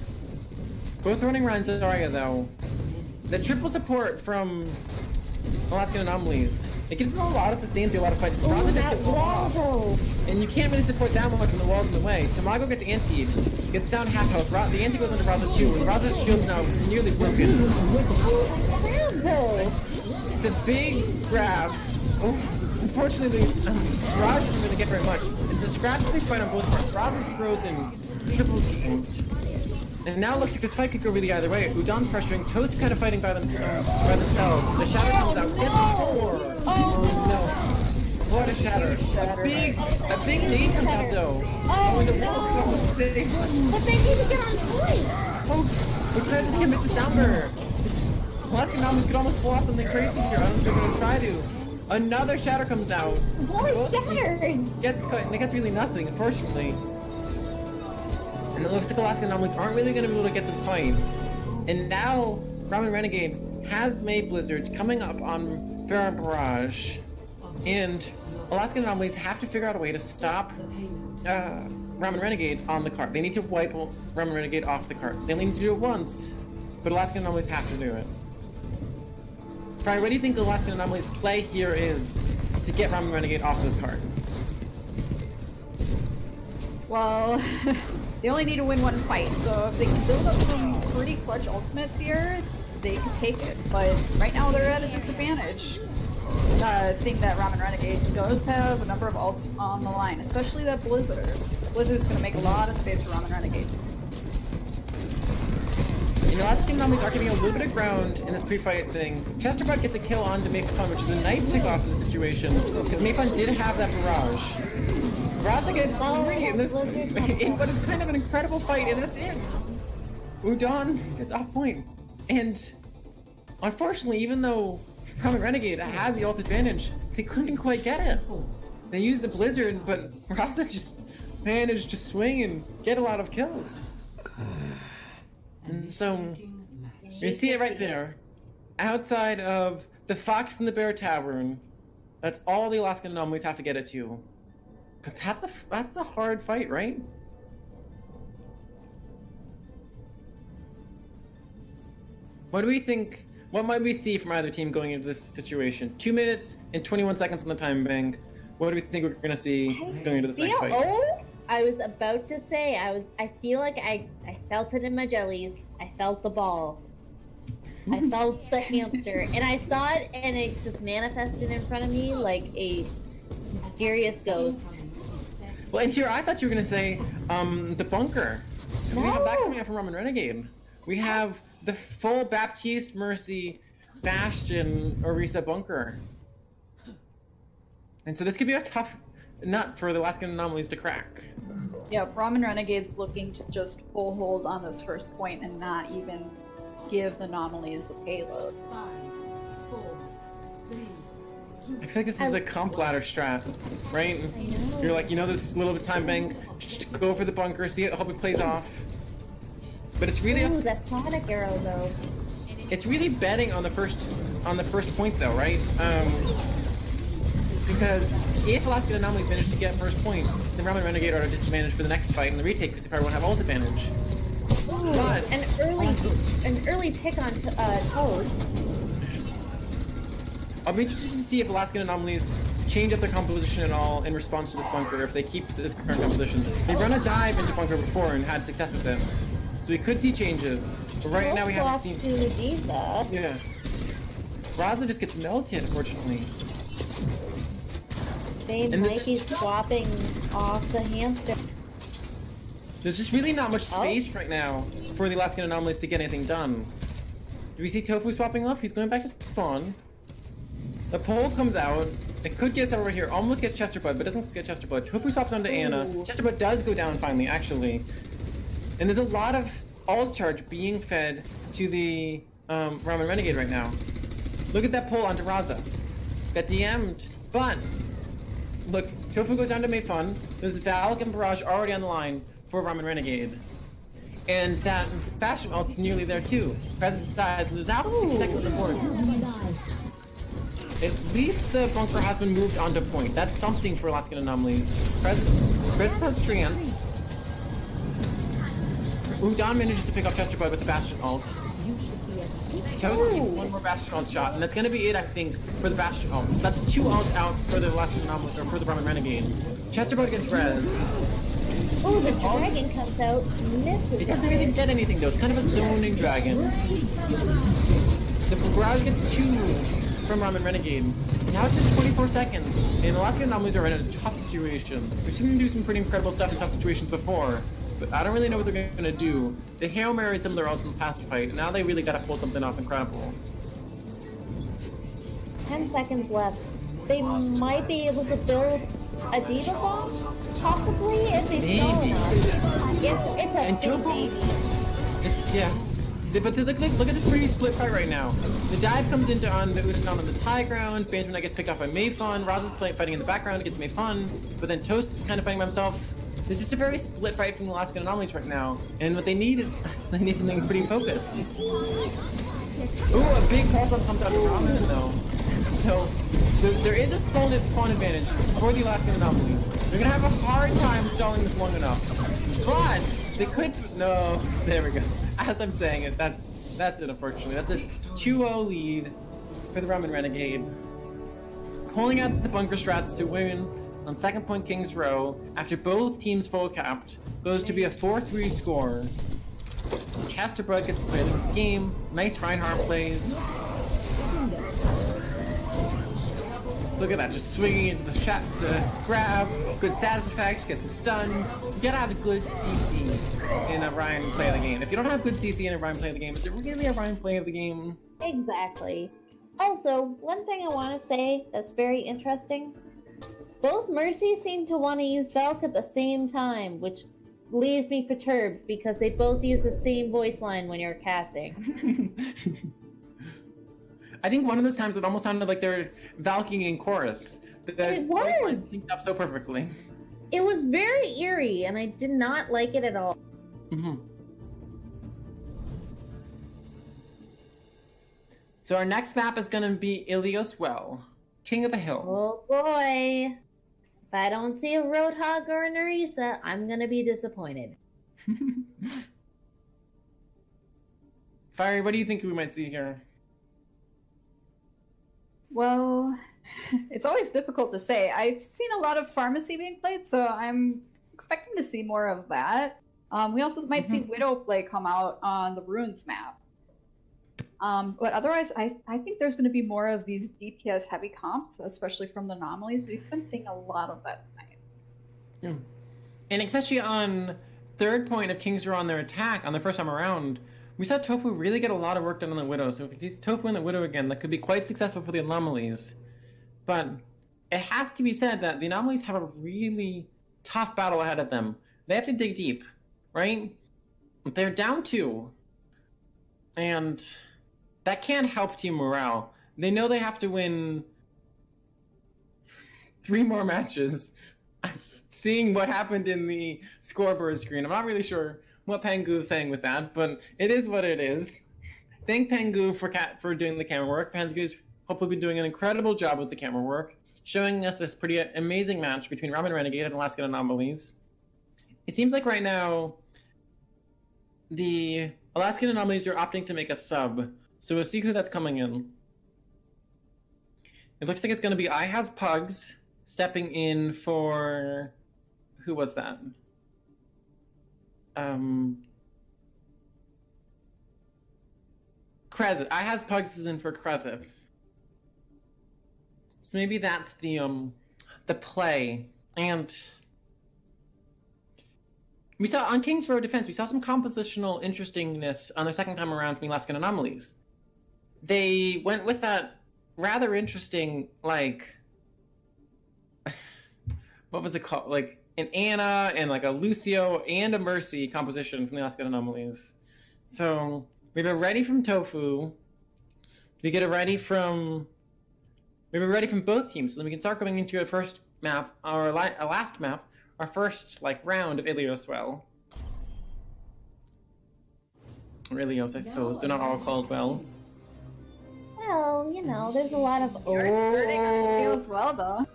Both running Ryan Zarya though. The triple support from Alaskan Anomalies. It gives them a lot of sustain through a lot of fights. Ooh, Raza just that gets wall though. and you can't really support that much when the wall's in the way. Tamago gets antied, gets down half health. The anti goes into Raza too, and Raza's shield's now nearly broken. Though. It's a big grab. Oh, unfortunately, Raj isn't going to get very much. It's a scratch big fight on both parts. Raj is frozen, triple teamed. And now it looks like this fight could go really either way. Udon's pressuring, Toast kind of fighting by themselves. The shatter comes out, gets 4. Oh no. What a shatter. A big nade comes out though. Oh, and the no. wall is almost safe. But they need to get on point. Oh, because he can miss the soundbar. Alaskan Anomalies could almost pull off something crazy here. I don't know if they're going to try to. Another shatter comes out. More shatters. Gets cut, and it gets really nothing, unfortunately. And it looks like Alaskan Anomalies aren't really going to be able to get this fight. And now, Ramen Renegade has May Blizzards coming up on Farah Barrage. And Alaskan Anomalies have to figure out a way to stop Ramen Renegade on the cart. They need to wipe Ramen Renegade off the cart. They only need to do it once, but Alaskan Anomalies have to do it. Brian, what do you think the Alaskan Anomalies' play here is to get Ramen Renegade off this cart? Well, they only need to win one fight, so if they can build up some pretty clutch ultimates here, they can take it. But right now they're at a disadvantage. Seeing that Ramen Renegade does have a number of ults on the line, especially that Blizzard. Blizzard's going to make a lot of space for Ramen Renegade. You know, Alaskan Anomalies are getting a little bit of ground in this pre-fight thing. Chesterbud gets a kill onto Mayfun, which is a nice pick off in the situation, because Mayfun did have that barrage. Raza gets Oh, three in this, Blizzard. in what is kind of an incredible fight, and that's it. Udon gets off point. And unfortunately, even though Ramen Renegade had the ult advantage, they couldn't quite get it. They used the Blizzard, but Raza just managed to swing and get a lot of kills. And so, you see it right there. Outside of the Fox and the Bear Tavern, that's all the Alaskan Anomalies have to get it to. But that's a hard fight, right? What do we think? What might we see from either team going into this situation? 2 minutes and 21 seconds on the time bank. What do we think we're gonna see going into the next fight? I was about to say, I feel like I felt it in my jellies. I felt the ball. I felt the hamster. And I saw it and it just manifested in front of me like a mysterious ghost. Well, and here I thought you were gonna say the bunker. 'Cause we have that No. coming out from Ramen Renegade. We have the full Baptiste Mercy Bastion Orisa bunker. And so this could be a tough nut for the Alaskan Anomalies to crack. Yeah, Ramen Renegade's looking to just full hold on this first point and not even give the Anomalies the payload. 5, 4, 3, 2. I feel like this is a comp ladder strat, right? I know. You're like, this little bit of time bank, just go for the bunker, see it, hope it plays off. But it's really Ooh, that sonic arrow though. it's really betting on the first point though, right? Because if Alaskan Anomalies manage to get first point, then Ramen Renegade are at a disadvantage for the next fight in the retake because they probably won't have ult advantage. Ooh, But an early pick on Toast. I'll be interested to see if Alaskan Anomalies change up their composition at all in response to this bunker, if they keep this current composition. They've run a dive into bunker before and had success with it. So we could see changes. But right now we haven't seen... to Diva. Yeah. Raza just gets melted, unfortunately. They And might be this- swapping off the hamster. There's just really not much Oh. space right now for the Alaskan Anomalies to get anything done. Do we see Tofu swapping off? He's going back to spawn. The pole comes out. It could get us over here. Almost gets Chesterbud, but doesn't get Chesterbud. Tofu swaps onto Anna. Ooh. Chesterbud does go down finally, actually. And there's a lot of ult charge being fed to the Ramen Renegade right now. Look at that pull onto Raza. Got DM'd, but look, Tofu goes down to Mayfun. There's a Valak and Barrage already on the line for Ramen Renegade. And that Fashion ult's nearly there too. Presence dies, and there's now 60 seconds of force. At least the bunker has been moved onto point. That's something for Alaskan Anomalies. Presence has Trance. Udon manages to pick up Chesterbud with the Bastion ult. Toast needs one more Bastion ult shot, and that's gonna be it, I think, for the Bastion ult. So that's 2 ults out for the Alaskan Anomalies, or for the Ramen Renegade. Chesterbud gets res. Oh, the dragon comes out, misses. It doesn't really get anything though, it's kind of a zoning dragon. The Barrage gets 2 from Ramen Renegade. Now it's just 24 seconds, and Alaskan Anomalies are in a tough situation. We've seen them do some pretty incredible stuff in tough situations before, but I don't really know what they're gonna do. They Hail Married some of their ults in the past fight, and now they really gotta pull something off incredible. 10 seconds left. They might be able to build a Diva bomb, possibly, if they stall Maybe. enough. It's a And big Tofu- baby. Yeah. But look at this pretty split fight right now. The dive comes into on the Udon on the high ground, Bantamina gets picked off by Mayfun, Raza's fighting in the background against Mayfun, but then Toast is kind of fighting by himself. There's just a very split fight from the Alaskan Anomalies right now, and what they need is they need something pretty focused. Ooh, a big pulse up comes out of Ramen though. So there is a spawn advantage for the Alaskan Anomalies. They're gonna have a hard time stalling this long enough, but they could. No, there we go. As I'm saying it, that's it. Unfortunately, that's a 2-0 lead for the Ramen Renegade. Pulling out the bunker strats to win on second point King's Row after both teams full capped goes to be a 4-3 score. Chesterbud gets played in the game. Nice Reinhardt plays. Look at that, just swinging into the shot, the grab, good status effects, get some stun. You gotta have a good CC in a Ryan play of the game. If you don't have good CC in a Ryan play of the game, is it really a Ryan play of the game? Exactly. Also, one thing I want to say that's very interesting. Both Mercy seem to want to use Valk at the same time, which leaves me perturbed because they both use the same voice line when you're casting. I think one of those times it almost sounded like they're valking in chorus. It was! voice lines synced up so perfectly. It was very eerie, and I did not like it at all. Mm-hmm. So our next map is going to be Ilios Well, King of the Hill. Oh boy. If I don't see a Roadhog or a Nerissa, I'm gonna be disappointed. Fiery, what do you think we might see here? Well, it's always difficult to say. I've seen a lot of pharmacy being played, so I'm expecting to see more of that. We also might see Widowplay come out on the Ruins map. But otherwise, I think there's going to be more of these DPS heavy comps, especially from the anomalies. We've been seeing a lot of that tonight. Yeah. And especially on third point of Kings Row on their attack, on the first time around, we saw Tofu really get a lot of work done on the Widow. So if we see Tofu and the Widow again, that could be quite successful for the anomalies. But it has to be said that the anomalies have a really tough battle ahead of them. They have to dig deep, right? They're down 2. And that can't help team morale. They know they have to win 3 more matches. Seeing what happened in the scoreboard screen, I'm not really sure what Pangu is saying with that, but it is what it is. Thank Pangu for doing the camera work. Pangu's hopefully been doing an incredible job with the camera work, showing us this pretty amazing match between Ramen Renegade and Alaskan Anomalies. It seems like right now, the Alaskan Anomalies are opting to make a sub, so we'll see who that's coming in. It looks like it's going to be I Has Pugs stepping in for... Who was that? Krezif. I Has Pugs is in for Krezif. So maybe that's the play. And we saw on King's Row Defense, we saw some compositional interestingness on their second time around from Alaskan Anomalies. They went with that rather interesting, like, what was it called? Like an Anna and like a Lucio and a Mercy composition from the Alaskan Anomalies. So we have a ready from Tofu. We get a ready from both teams, so then we can start going into a first map, our last map, our first like round of Ilios Well. Or Ilios, I suppose. They're not all called well. Well, you know, there's a lot of Feels well, though.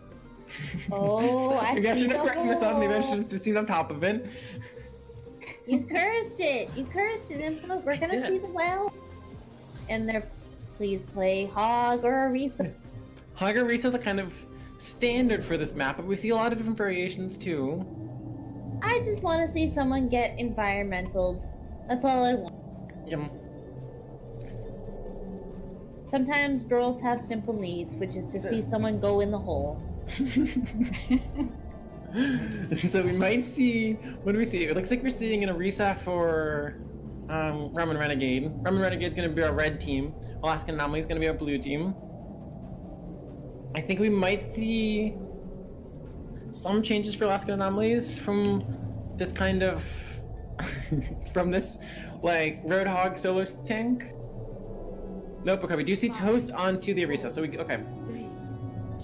Oh, I Maybe I see should the have corrected myself. Maybe I should hole. have just seen on top of it. You cursed it. You cursed it. And we're gonna Yeah. see the well. And they're, please play Hog or Arisa. Hog or Risa are the kind of standard for this map, but we see a lot of different variations too. I just want to see someone get environmentaled. That's all I want. Yum. Sometimes girls have simple needs, which is to see someone go in the hole. So we might see. What do we see? It looks like we're seeing an Arisa for Ramen Renegade. Ramen Renegade is going to be our red team. Alaskan Anomaly is going to be our blue team. I think we might see some changes for Alaskan Anomalies from this kind of from this like Roadhog solo tank. Nope. Okay, we do see Toast onto the Arisa. So we okay.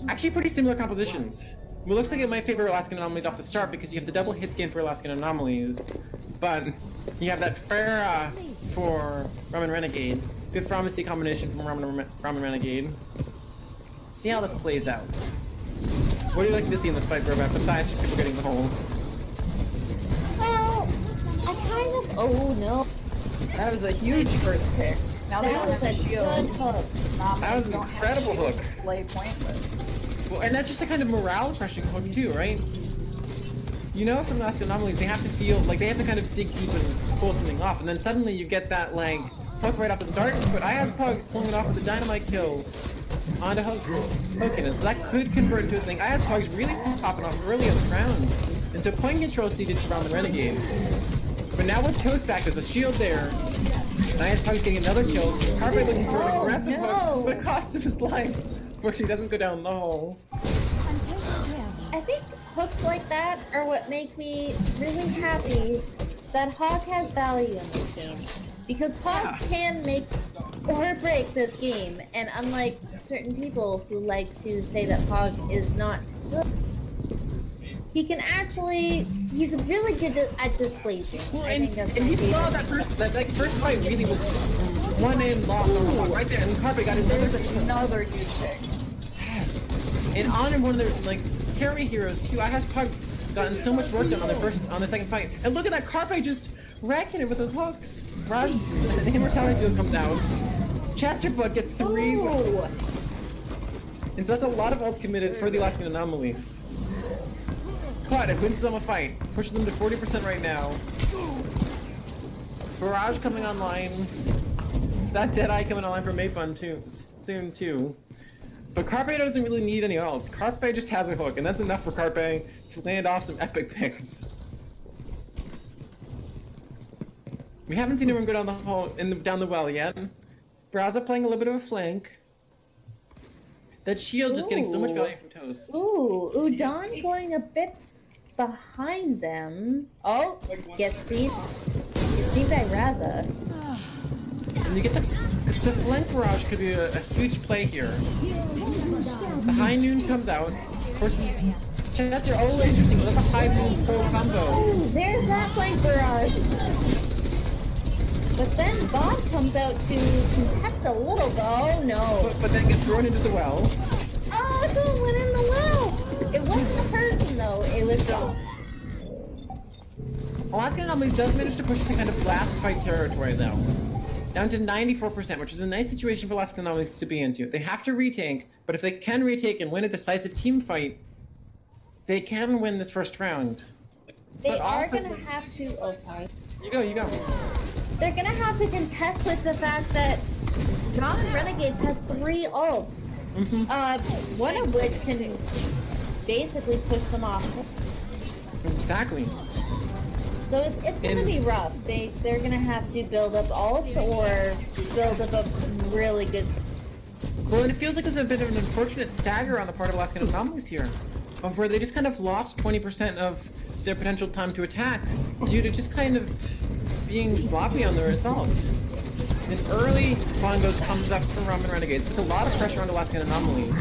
Actually, pretty similar compositions. Well, looks like it might favor Alaskan Anomalies off the start because you have the double hit scan for Alaskan Anomalies, but you have that Farah for Ramen Renegade. Good pharmacy combination from Ramen Renegade. See how this plays out. What do you like to see in this fight, Brobat, besides just people getting the hole? Well, I kind of. Oh no. That was a huge first pick. Now they That don't was have a to shield. good hook. That was an incredible hook. Play pointless. Well, and that's just a kind of morale crushing hook too, right? You know, from Alaskan Anomalies, they have to feel like they have to kind of dig deep and pull something off, and then suddenly you get that like hook right off the start. But I have Pugs pulling it off with a dynamite kill onto hooking it, so that could convert into a thing. I have Pugs really popping off early on the round, and so point control ceded to Ramen Renegade. But now with Toast back, there's a shield there. And I have Pugs getting another kill. Carbide looking for an aggressive hook, but it cost him his life. Fortunately, he doesn't go down the hole. Until we're ready. think hooks like that are what make me really happy that Hog has value in this game. Because Hog can make or break this game, and unlike certain people who like to say that Hog is not good, he can actually, he's really good at displacing. Well, I think that's and my you saw favorite. that first fight really was one in loss on the Hawk right there, and Carpe got There's another. another huge pick. And on one of their like carry heroes too. I has Pugs gotten so much work done on the second fight. And look at that Carpe just wrecking it with those hooks. Raj, the immortality duel comes out. Chesterfoot gets 3. Ooh. And so that's a lot of ults committed for the Alaskan Anomalies. But it wins them a fight. Pushes them to 40% right now. Barrage coming online. That Deadeye coming online for Mayfun too soon too. But Carpe doesn't really need any else. Carpe just has a hook, and that's enough for Carpe to land off some epic picks. We haven't seen anyone go down the hole down the well yet. Braza playing a little bit of a flank. That shield just getting so much value from Toast. Ooh, Udon going a bit behind them. Oh, gets seen by Raza. And you get the flank barrage could be a huge play here. The high noon comes out. Versus Chester, oh interesting, that's a high noon pro combo. Ooh, there's that flank barrage. But then Bob comes out to contest a little. Oh no. But then gets thrown into the well. Oh, someone went in the well. It wasn't a person though. It was. Alaskan Anomalies does manage to push to kind of last fight territory though. Down to 94%, which is a nice situation for Alaskan Anomalies to be into. They have to retake, but if they can retake and win a decisive team fight, they can win this first round. They But are also- gonna have to. Oh, sorry. You go. They're gonna have to contest with the fact that Ramen Renegades has 3 ults. One of which can basically push them off. Exactly. So it's gonna be rough. They're gonna have to build up ults or build up a really good. Well, and it feels like there's a bit of an unfortunate stagger on the part of Alaskan Anomalies here, of where they just kind of lost 20% of their potential time to attack due to just kind of being sloppy on their assaults. An early Bongos comes up for Ramen Renegades, puts a lot of pressure on Alaskan Anomalies,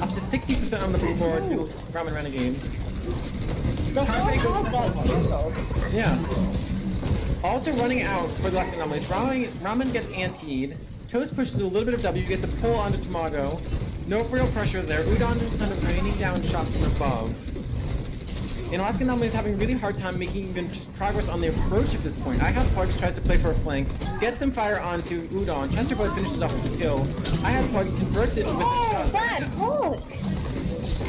up to 60% on the board to Ramen Renegade. The whole house got cancelled. Yeah. Also running out for the Alaskan Anomalies. Ramen gets antied. Toast pushes a little bit of W, gets a pull onto Tamago. No real pressure there. Udon is kind of raining down shots from above. And Alaskan Anomalies having a really hard time making even just progress on the approach at this point. iHouse Plugs tries to play for a flank, gets some fire onto Udon. Chesterboy finishes off with the kill. iHouse Plugs converts it with Oh, that hook!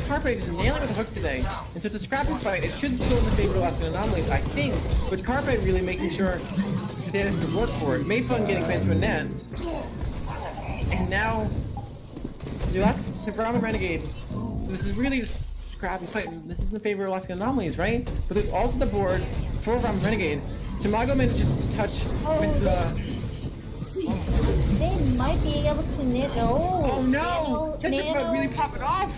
Carpe is nailing with the hooks today, and so it's a scrappy fight. It should go in the favor of Alaskan Anomalies, I think, but Carpe really making sure they have to work for it. Mayfun getting fed to a net, and now the Ramen Renegade. This is really just a scrappy fight. This is in the favor of Alaskan Anomalies, right? But there's also the board for Ramen Renegade. Tamago manages to touch with the. They might be able to knit. Oh no! Chesterfoot really popping off!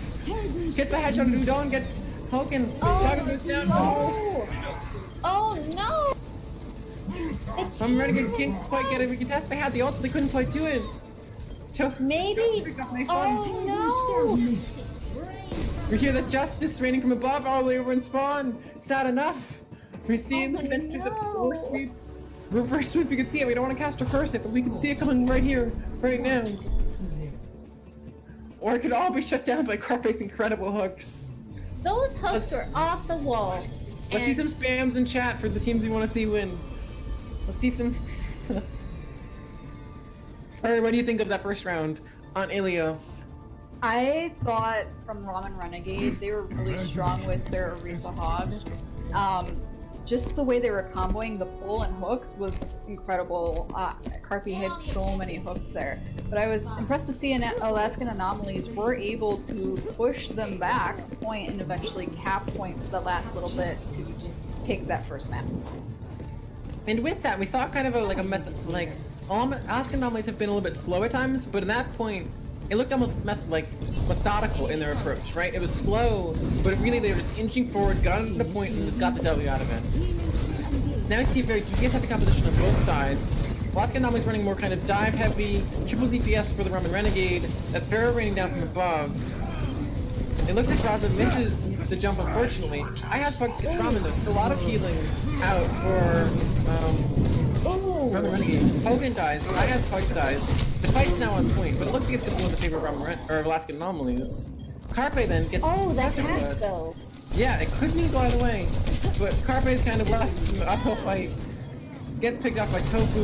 Gets the headshot on Udon, gets poking. Tamago goes down. no! Oh no! Ramen Renegade can't quite get it recontest. They had the ult, but they couldn't quite do it. Maybe. Oh no! We hear the justice raining from above all the way over in spawn. It's not enough. We're seeing the reverse sweep. Reverse sweep, we can see it. We don't want to cast reverse it, but we can see it coming right here, right now. Or it could all be shut down by Carpe's incredible hooks. Those hooks were off the wall. Let's see some spams in chat for the teams we want to see win. Let's see some. Alright, what do you think of that first round on Ilios? I thought from Ramen Renegade, they were really strong with their Arisa Hog. Just the way they were comboing the pull and hooks was incredible. Carpe had so many hooks there. But I was impressed to see Alaskan Anomalies were able to push them back point and eventually cap point for the last little bit to take that first map. And with that, we saw kind of a method, Alaskan Anomalies have been a little bit slow at times, but at that point, it looked almost methodical in their approach, right? It was slow, but really they were just inching forward, got into the point, and just got the W out of it. So now you see a very DPS-heavy composition on both sides. Alaskan Anomalies running more kind of dive-heavy, triple DPS for the Ramen Renegade. That Pharaoh raining down from above. It looks like Raza misses the jump, unfortunately. I have bugs to get Ramen, there's a lot of healing out for Ramen Renegade. Hogan dies, I have bugs dies. The fight's now on point, but it looks like it's going to go in the favor of Alaskan Anomalies. Carpe then gets... Oh, that hack though. Yeah, it could mean go either way, but Carpe's kind of left in the uphill fight. Gets picked up by Tofu.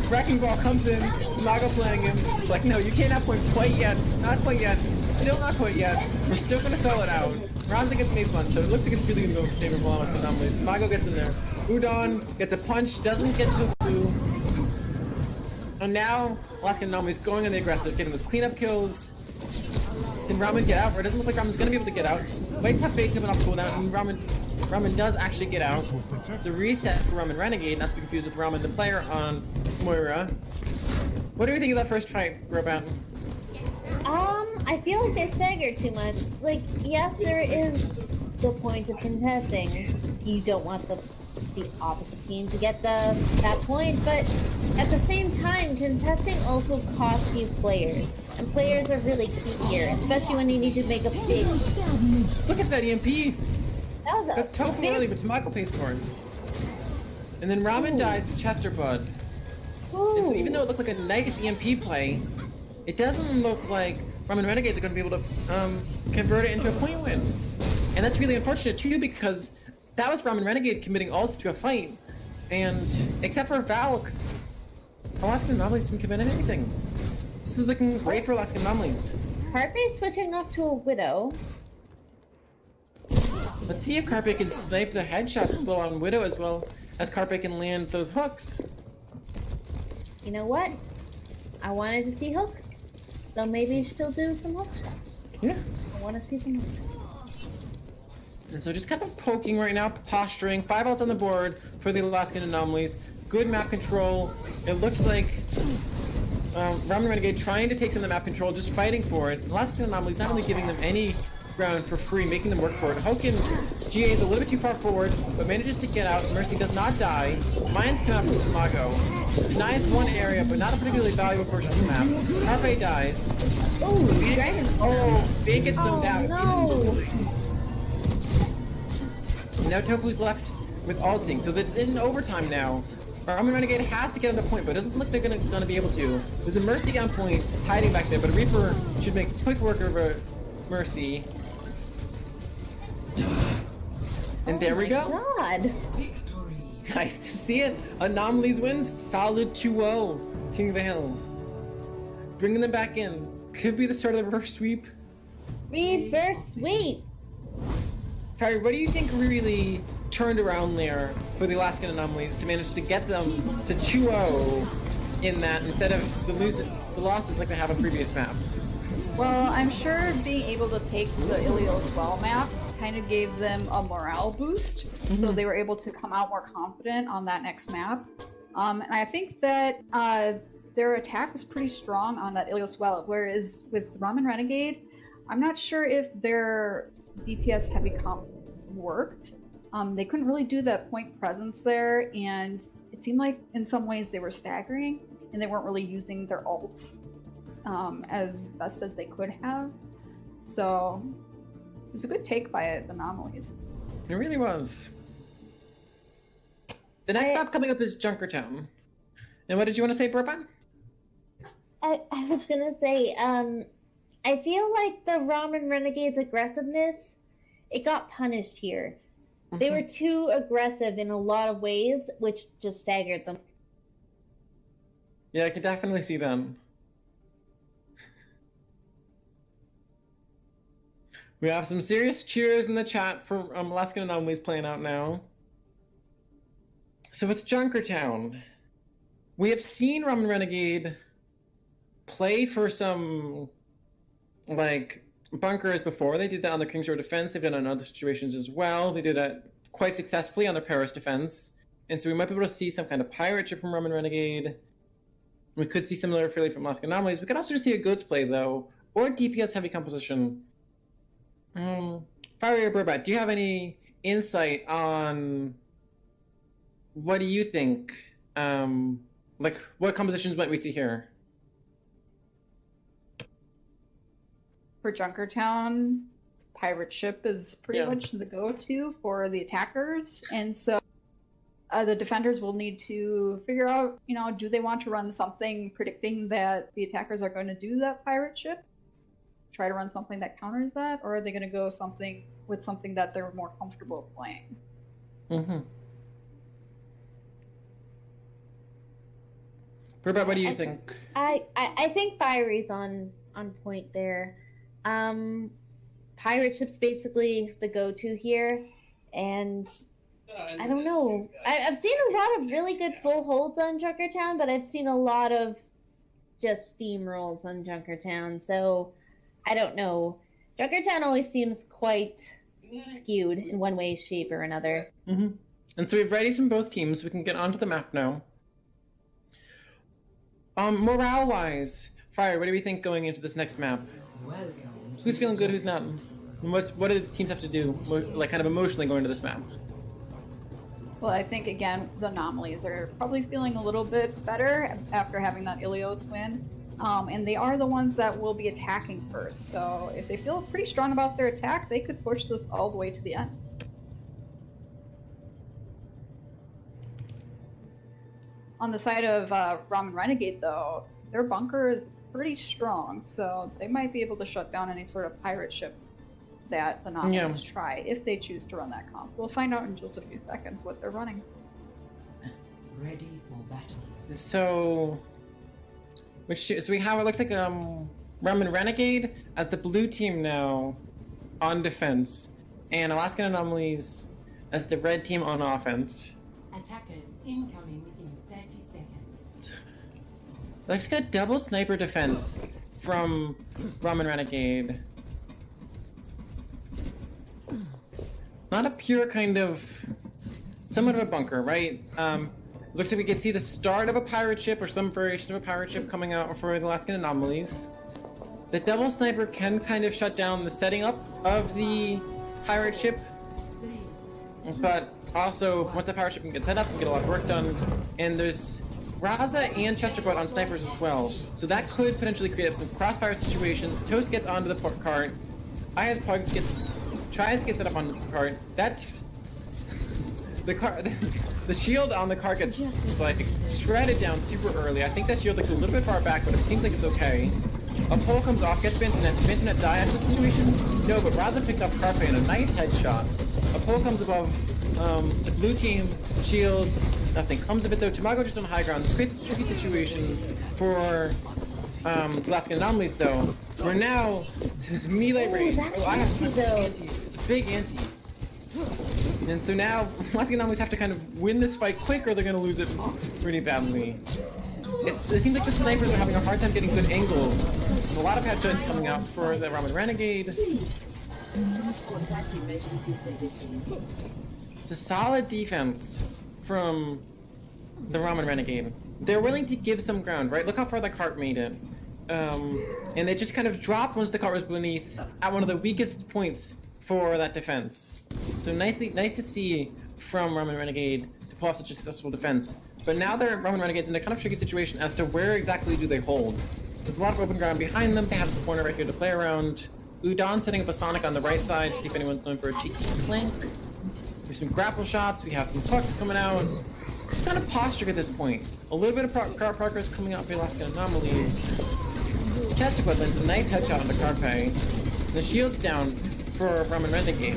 Wrecking Ball comes in, Mago playing him. It's like, no, you can't have point quite yet. Not quite yet. Still not quite yet. We're still gonna sell it out. Ramza gets made fun, so it looks like it's really gonna go in favor of Alaskan Anomalies. Mago gets in there. Udon gets a punch, doesn't get Tofu. And now, Alaskan Anomalies going on the aggressive, getting those cleanup kills. Can Ramen get out? Or it doesn't look like Ramen's gonna be able to get out. Might have Fate coming off cooldown, and Ramen does actually get out. It's a reset for Ramen Renegade, not to be confused with Ramen the player on Moira. What do you think of that first fight, Brobat? I feel like they staggered too much. Like, yes, there is the point of contesting. You don't want the opposite team to get that point, but at the same time, contesting also costs you players. And players are really key here, especially when you need to make a big... Look at that EMP! That was That's Tofu early, but Michael pays for it. And then Ramen dies to Chester Bud. And so even though it looked like a nice EMP play, it doesn't look like Ramen Renegades are going to be able to convert it into a point win. And that's really unfortunate too, because that was Ramen Renegade committing ults to a fight. And except for Valk, Alaskan Anomalies didn't commit anything. This is looking great for Alaskan Anomalies. Carpe switching off to a Widow. Let's see if Carpe can snipe the headshots as well on Widow, as well as Carpe can land those hooks. You know what? I wanted to see hooks, so maybe she'll do some hook shots. Yeah. I want to see some hook shots. And so just kind of poking right now, posturing. 5 ults on the board for the Alaskan Anomalies. Good map control. It looks like Ramen Renegade trying to take some of the map control, just fighting for it. Alaskan Anomalies not really giving them any ground for free, making them work for it. Hoken GA is a little bit too far forward, but manages to get out. Mercy does not die. Mines come out from Tamago. Denies one area, but not a particularly valuable portion of the map. Carpe dies. Oh, Dragon! Oh, Big gets zoned out. No! Now Tofu's left with ulting, so that's in overtime now. Ramen Renegade has to get on the point, but it doesn't look like they're gonna be able to. There's a Mercy on point, hiding back there, but a Reaper should make quick work of a Mercy. And there we go. God! Nice to see it. Anomalies wins. Solid 2-0. King of the Hill. Bringing them back in. Could be the start of the reverse sweep. Reverse sweep! Harry, what do you think really turned around there for the Alaskan Anomalies to manage to get them to 2-0 in that instead of the losses like they have on previous maps? Well, I'm sure being able to take the Ilios Well map kind of gave them a morale boost, so they were able to come out more confident on that next map. And I think that their attack was pretty strong on that Ilios Well, whereas with Ramen Renegade, I'm not sure if their DPS heavy comp worked. They couldn't really do that point presence there, and it seemed like in some ways they were staggering, and they weren't really using their ults as best as they could have. So it was a good take by Anomalies. It really was. The next map coming up is Junkertown. And what did you want to say, Brobat? I was gonna say, I feel like the Ramen Renegade's aggressiveness, it got punished here. They were too aggressive in a lot of ways, which just staggered them. Yeah, I can definitely see them. We have some serious cheers in the chat for Alaskan Anomalies playing out now. So with Junkertown, we have seen Ramen Renegade play for some, like, bunkers before. They did that on the King's Road defense. They've done it in other situations as well. They did that quite successfully on their Paris defense. And so we might be able to see some kind of pirate ship from Ramen Renegade. We could see similar fairly from Alaskan Anomalies. We could also see a Goats play, though, or DPS heavy composition. Fiery or Brobat, do you have any insight on what do you think? Like, what compositions might we see here? For Junkertown, pirate ship is pretty Yeah. much the go-to for the attackers, and so the defenders will need to figure out, do they want to run something predicting that the attackers are going to do that pirate ship? Try to run something that counters that, or are they going to go something that they're more comfortable playing? Mm-hmm. Brobat, what do you think? I think Fiery's on point there. Pirate ship's basically the go-to here, and I don't know. I've seen a lot of really good full holds on Junkertown, but I've seen a lot of just steamrolls on Junkertown, so I don't know. Junkertown always seems quite skewed in one way, shape, or another. Mm-hmm. And so we have readies from both teams. We can get onto the map now. Morale-wise, Fire, what do we think going into this next map? Who's feeling good, who's not? What do the teams have to do, like, kind of emotionally going into this map? Well, I think, again, the Anomalies are probably feeling a little bit better after having that Ilios win. And they are the ones that will be attacking first. So if they feel pretty strong about their attack, they could push this all the way to the end. On the side of Ramen Renegade, though, their bunker is pretty strong, so they might be able to shut down any sort of pirate ship that the Anomalies try, if they choose to run that comp. We'll find out in just a few seconds what they're running. Ready for battle. So we have, it looks like Ramen Renegade as the blue team now on defense, and Alaskan Anomalies as the red team on offense. Attackers incoming in 30 seconds. Looks got double sniper defense from Ramen Renegade. Not a pure kind of, somewhat of a bunker, right? Looks like we could see the start of a pirate ship or some variation of a pirate ship coming out for the Alaskan Anomalies. The double sniper can kind of shut down the setting up of the pirate ship, but also once the pirate ship can get set up and get a lot of work done, and there's Raza and Chesterboat on snipers as well, so that could potentially create up some crossfire situations. Toast gets onto the cart, Aya's Pugs tries to get set up on the cart. The shield on the cart gets like shredded down super early. I think that shield looks a little bit far back, but it seems like it's okay. A pole comes off, gets Bantanet. Does Bantanet die after the situation? No, but Raza picked up Carpe in a nice headshot. A pole comes above the blue team, shield, nothing comes of it though. Tamago just on high ground. This creates a tricky situation for Alaskan Anomalies though. Where now there's melee race. Oh, I have it's a big anti. And so now Alaskan Anomalies have to kind of win this fight quick or they're going to lose it pretty badly. It seems like the snipers are having a hard time getting good angles. There's a lot of headshots coming out for the Ramen Renegade. It's a solid defense from the Ramen Renegade. They're willing to give some ground, right? Look how far the cart made it. And they just kind of dropped once the cart was beneath at one of the weakest points for that defense. So nice to see from Ramen Renegade to pull off such a successful defense. But now they're Ramen Renegades in a kind of tricky situation as to where exactly do they hold. There's a lot of open ground behind them. They have this corner right here to play around. Udon setting up a Sonic on the right side to see if anyone's going for a cheeky flank. There's some grapple shots. We have some pucks coming out. It's kind of posture at this point. A little bit of progress coming out for Alaskan Anomalies. Chesterboat lands a nice headshot on the Carpe. The shield's down for Ramen Renegade.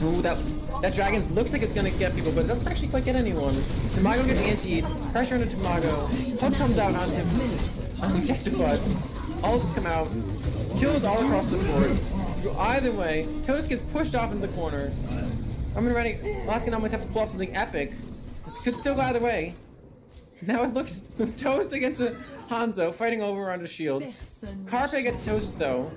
Ooh, that dragon looks like it's gonna get people, but it doesn't actually quite get anyone. Tamago gets antied, pressure into Tamago, Hook comes out on him, on Chesterboat. Ults come out, kills all across the board. Go either way, Toast gets pushed off into the corner. Ramen Renegade, Alaskan Anomalies have to pull off something epic. This could still go either way. Now it looks, it's Toast against a Hanzo fighting over on the shield. Carpe gets Toast though.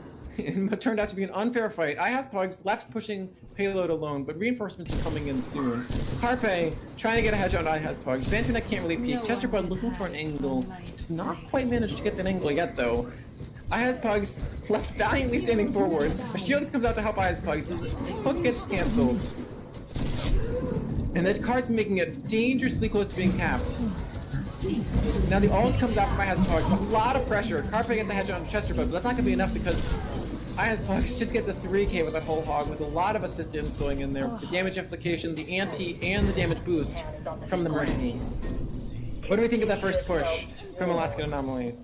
in what turned out to be an unfair fight. I has Pugs left pushing payload alone, but reinforcements are coming in soon. Carpe trying to get a hedge on I has Pugs. Vantunek can't really peek. Chesterbud looking for an angle. He's not quite managed to get that angle yet, though. I has Pugs left valiantly standing forward. A shield comes out to help I has Pugs. His hook gets cancelled. And that card's making it dangerously close to being capped. Now the ult comes out from I has Pugs. A lot of pressure. Carpe gets a hedge on Chesterbud, but that's not going to be enough because I has Pugs just gets a 3k with that whole hog with a lot of assistance going in there. The damage implication, the anti, and the damage boost from the Mercy. What do we think of that first push from Alaskan Anomalies?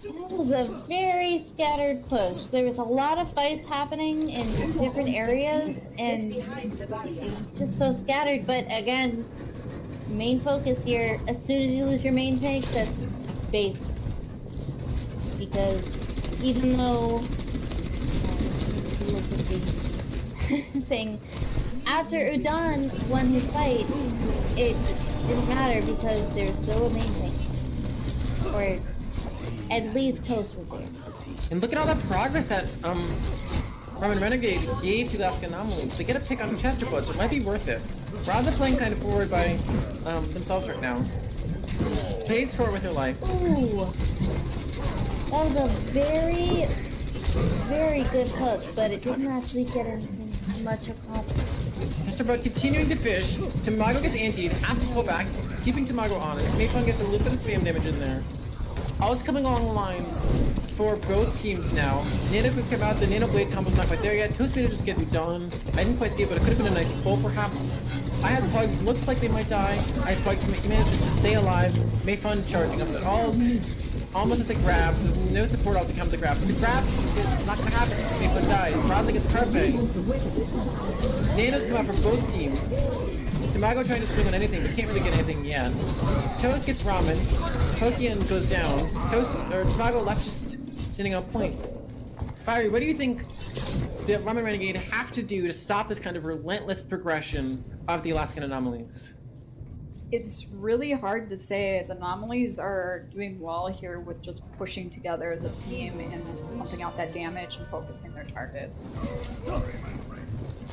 It was a very scattered push. There was a lot of fights happening in different areas, and it was just so scattered. But again, main focus here, as soon as you lose your main tank, that's base. Because even though look at the thing, after Udan won his fight, it didn't matter because there's still a main tank. Or at least Toast was there. And look at all the progress that Ramen Renegade gave to the Alaskan Anomalies. They get a pick on Chesterbud, so it might be worth it. Rather than playing kind of forward by themselves right now. Pays for it with their life. Ooh, that was a very, very good hook, but it didn't actually get anything much accomplished. Chesterbud continuing to fish. Tamago gets antied, has to pull back, keeping Tamago honest. Mayfun gets a little bit of spam damage in there. All is coming along the lines for both teams now. Nano could come out, the Nano Blade combo's not quite there yet. Toast manages to get done. I didn't quite see it, but it could have been a nice pull perhaps. I has Pugs, looks like they might die. I has Pugs manages to stay alive. Mayfun charging up. They're all almost at the grab. There's no support out to come to the grab. But the grab is not gonna happen. Mayfun dies. Bradley gets perfect. Nanos come out for both teams. Tamago trying to swing on anything, but can't really get anything yet. Toast gets Ramen. Pokian goes down. Tamago left just sitting on point. Fiery, what do you think the Ramen Renegade have to do to stop this kind of relentless progression of the Alaskan Anomalies? It's really hard to say. The Anomalies are doing well here with just pushing together as a team and pumping out that damage and focusing their targets.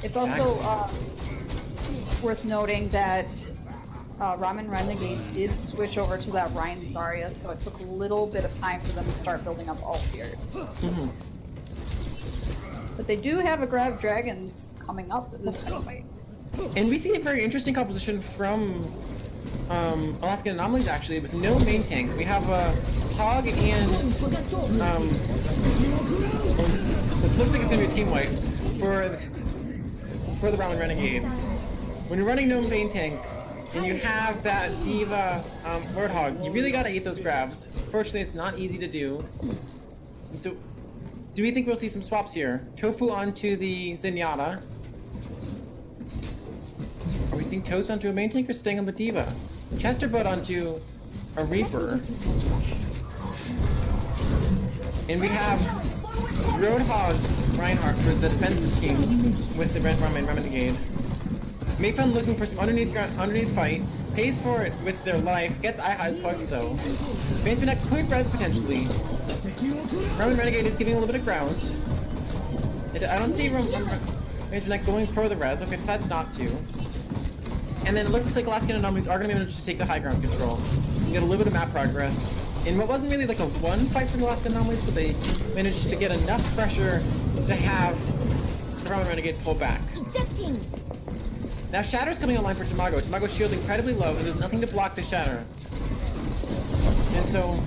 It's also worth noting that Ramen Renegade did switch over to that Ryan Zarya, so it took a little bit of time for them to start building up ult here. Mm-hmm. But they do have a Grab Dragons coming up in this next fight. And we see a very interesting composition from Alaskan Anomalies actually, with no main tank. We have a Hog and it looks like it's gonna be a team wipe for the Ramen Renegade. When you're running no main tank and you have that Diva Warthog, you really gotta eat those grabs. Fortunately, it's not easy to do. And so, do we think we'll see some swaps here? Tofu onto the Zenyatta. Are we seeing Toast onto a main tank or staying on the Diva? Chesterbud onto a Reaper. And we have Roadhog Reinhardt for the defensive team with the Ramen Renegade. Mayfun looking for some underneath fight, pays for it with their life, gets Ihai's Pugs though. Vantunek could res potentially. Ramen Renegade is giving a little bit of ground. I don't see Vantunek going for the res, okay, decides not to. And then it looks like Alaskan Anomalies are going to manage to take the high ground control. And get a little bit of map progress. In what wasn't really like a one fight from the Alaskan Anomalies, but they managed to get enough pressure to have the Ramen Renegade pull back. Ejecting. Now Shatter's coming online for Tamago. Tamago's shield incredibly low, and there's nothing to block the Shatter. And so,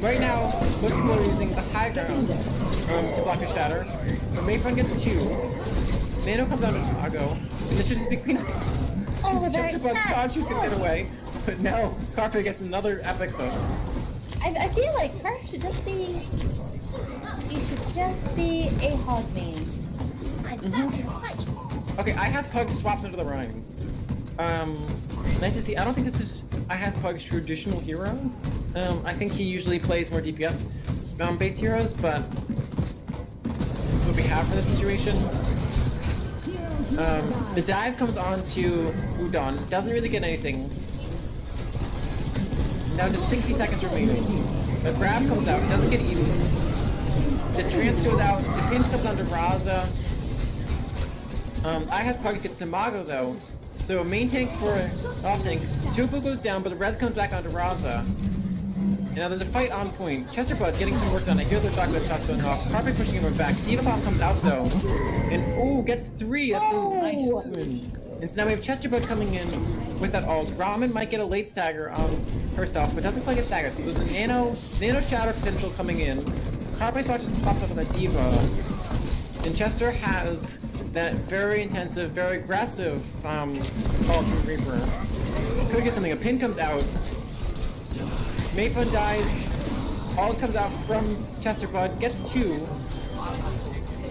right now, most people are using the high ground to block the Shatter. But Mayfun gets 2. Nano comes down to Tamago, and this should just be clean up. Oh, very Chesterbud sad. thought she was gonna get away, but no, Carpe gets another epic hook. I feel like Carp should just be... You should just be a hog main. Okay, I have Pugs swaps into the Rhine. Nice to see. I don't think this is I have Pug's traditional hero. I think he usually plays more DPS based heroes, but this is what we have for this situation. The dive comes on to Udon, doesn't really get anything. Down to 60 seconds remaining. The grab comes out, doesn't get eaten. The trance goes out, the pin comes onto Raza. I have Pugs gets to Mago though. So main tank for off tank. Tofu goes down, but the res comes back onto Raza. And now there's a fight on point. Chesterbud getting some work done. I hear the shotgun shots going off. Carpet pushing him back. Diva Bomb comes out though. And ooh, gets 3. That's a nice win. And so now we have Chesterbud coming in with that ult. Ramen might get a late stagger on herself, but doesn't quite get staggered. So there's a nano shatter potential coming in. Carpet pops up with a Diva. And Chester has that very intensive, very aggressive ult from Reaper. Could get something. A pin comes out. Mayfun dies. Ult comes out from Chesterbud. Gets 2.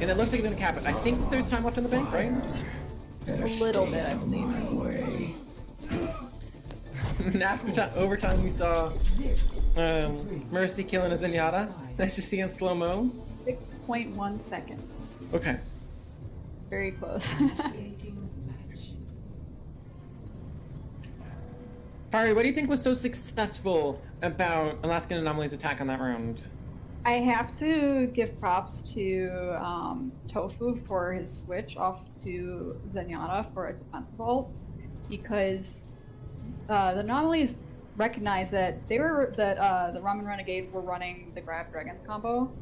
And it looks like they're gonna cap it. I think there's time left in the bank, right? A little bit, I believe. And after overtime, we saw Mercy killing a Zenyatta. Nice to see in slow-mo. 6.1 seconds. Okay. Very close. Pari, what do you think was so successful about Alaskan Anomalies' attack on that round? I have to give props to Tofu for his switch off to Zenyatta for a defensive ult, because the Anomalies recognized that the Ramen Renegade were running the Grab Dragons combo,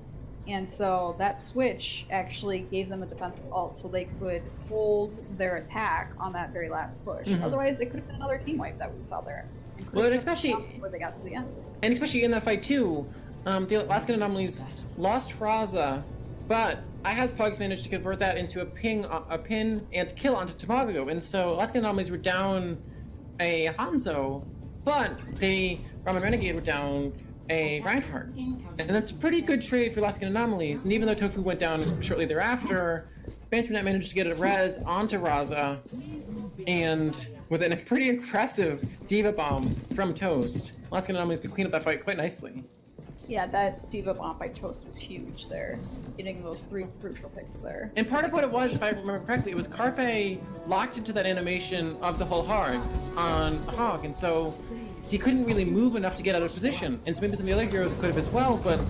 and so that switch actually gave them a defensive ult so they could hold their attack on that very last push. Mm-hmm. Otherwise, it could have been another team wipe that we saw there. Well, and especially where they got to the end. And especially in that fight too, the Alaskan Anomalies lost Raza, but IHA's Pugs managed to convert that into a pin and kill onto Tamago, and so Alaskan Anomalies were down a Hanzo, but the Ramen Renegade were down a Reinhardt. And that's a pretty good trade for Alaskan Anomalies, and even though Tofu went down shortly thereafter, Banternet managed to get a res onto Raza, and with a pretty impressive Diva Bomb from Toast, Alaskan Anomalies could clean up that fight quite nicely. Yeah, that Diva Bomb by Toast was huge there, getting those 3 crucial picks there. And part of what it was, if I remember correctly, it was Carpe locked into that animation of the whole hard on Hog, and so he couldn't really move enough to get out of position. And so maybe some of the other heroes could have as well, but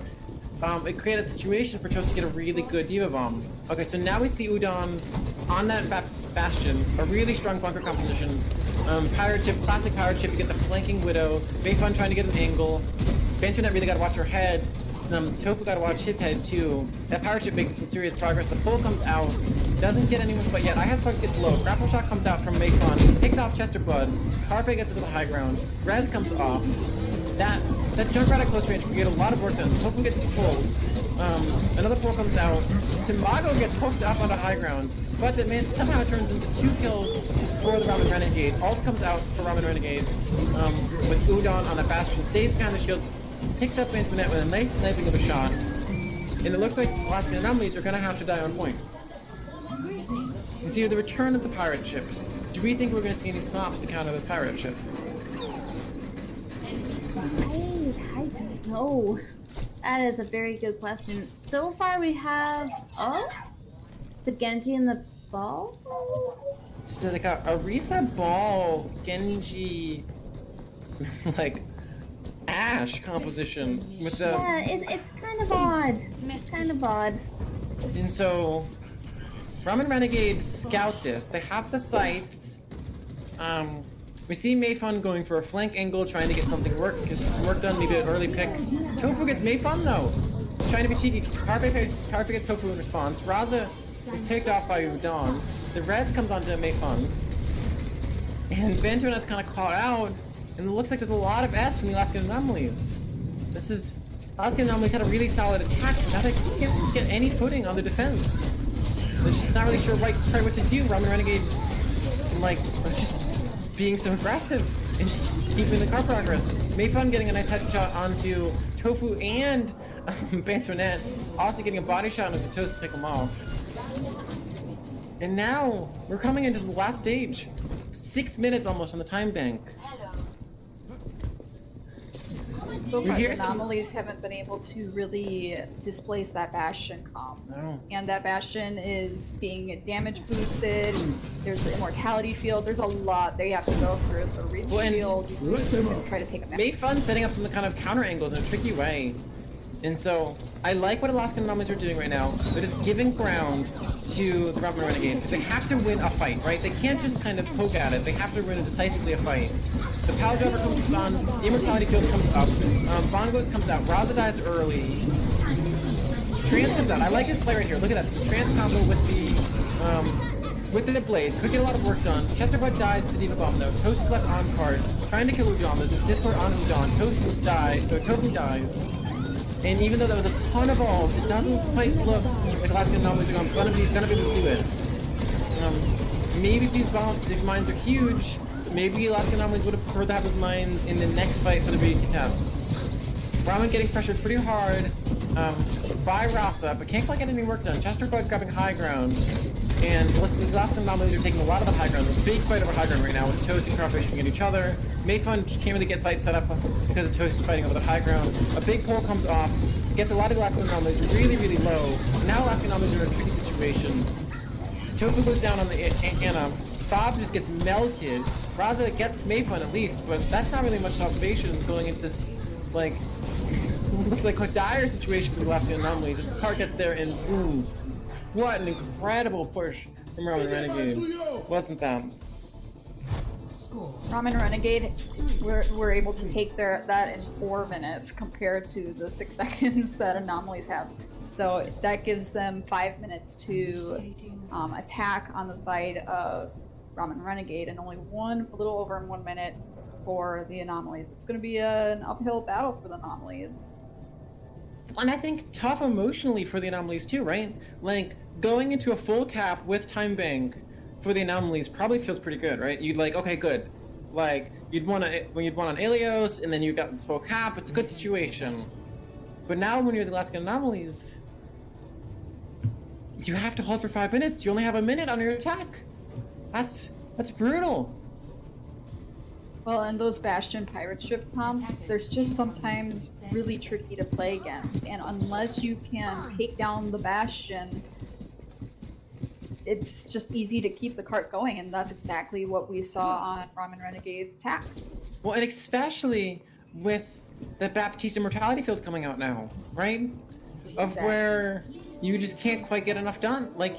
it created a situation for Toast to get a really good Diva Bomb. Okay, so now we see Udon on that Bastion, a really strong bunker composition. Pirate Chip, classic Pirate Chip, you get the flanking Widow, Mayfun trying to get an angle. Banternet really gotta watch her head. Tofu gotta watch his head too. That Pirate Ship making some serious progress. The pull comes out, doesn't get anyone but yet. IHA's Pugs gets low. Grapple shot comes out from Mayfun, takes off Chesterbud. Carpe gets to the high ground. Res comes off. That Junkrat at close range can get a lot of work done. Tofu gets pulled. Another pull comes out. Tamago gets hooked up onto high ground, but the man somehow turns into 2 kills for the Ramen Renegade. Ult comes out for Ramen Renegade with Udon on a Bastion, stays behind the shield, picks up Antoinette with a nice sniping of a shot, and it looks like Alaskan Anomalies are going to have to die on point. You see the return of the pirate ship. Do we think we're going to see any swaps to counter this pirate ship? I don't know. That is a very good question. So far we have, the Genji and the Ball? So like a Risa Ball, Genji, like, Ash composition with the... Yeah, it's kind of odd. It's kind of odd. And so, Ramen Renegade scout this. They have the sights. We see Mayfun going for a flank angle, trying to get something work done, maybe an early pick. Tofu gets Mayfun though, trying to be cheeky. Carpe gets Tofu in response. Raza is picked off by Udon. The res comes onto Mayfun. And Bantuanet's kind of caught out, and it looks like there's a lot of S from the Alaskan Anomalies. Alaskan Anomalies had a really solid attack, but now they can't get any footing on the defense. They're just not really sure quite what to do. Ramen Renegade, was just being so aggressive and just keeping the car progress. Mayfun getting a nice headshot onto Tofu and Bantuanet, also getting a body shot onto Toast to pick him off. And now, we're coming into the last stage. 6 minutes almost on the time bank. So far, the Anomalies haven't been able to really displace that Bastion comp. No. And that Bastion is being damage boosted, there's the Immortality field, there's a lot they have to go through. The Reach field, try to take them out. Made fun setting up some kind of counter angles in a tricky way. And so, I like what Alaskan Anomalies are doing right now. They're just giving ground to the Ramen Renegade. They have to win a fight, right? They can't just kind of poke at it. They have to win decisively a fight. The Power Driver comes on, the Immortality Field comes up, Bongos comes out, Raza dies early. Trance comes out. I like his play right here. Look at that. The Trance combo with the blade. Could get a lot of work done. Chesterbud dies to Diva Bomb though. Toast is left on card. Trying to kill Udon. There's a Discord on Udon. Toast dies. So Tofu dies. And even though there was a ton of balls, it doesn't quite look like Alaskan Anomalies are gonna be able to do it. Maybe these mines are huge. Maybe Alaskan Anomalies would have preferred to have those mines in the next fight for the big contest. Ramen getting pressured pretty hard by Rasa, but can't quite get any work done. Chesterbud grabbing high ground, and Alaskan Anomalies are taking a lot of the high ground. There's a big fight over high ground right now with Toast and Crawfish shooting at each other. Mayfun can't really get sight set up because of Toast fighting over the high ground. A big pole comes off, gets a lot of Alaskan Anomalies really, really low. Now Alaskan Anomalies are in a tricky situation. Tofu goes down on the Anna. Bob just gets melted. Raza gets Mayfun at least, but that's not really much salvation going into this, like, looks like a dire situation for the Alaskan Anomalies. This card gets there and boom. What an incredible push from Ramen Renegade. Wasn't that? Ramen Renegade were able to take that in 4 minutes compared to the 6 seconds that Anomalies have. So that gives them 5 minutes to attack on the side of Ramen Renegade, and only a little over 1 minute for the Anomalies. It's going to be an uphill battle for the Anomalies. And I think tough emotionally for the Anomalies too, right? Like, going into a full cap with Time Bank for the Anomalies probably feels pretty good, right? You'd like, okay, good. Like, you'd won on Ilios, and then you got this full cap, it's a good situation. But now when you're the Alaskan Anomalies, you have to hold for 5 minutes. You only have a minute on your attack. That's brutal. Well, and those Bastion pirate ship comps, there's just sometimes really tricky to play against, and unless you can take down the Bastion, it's just easy to keep the cart going, and that's exactly what we saw on Ramen Renegade's attack. Well, and especially with the Baptiste Immortality Field coming out now, right? Of where you just can't quite get enough done. Like,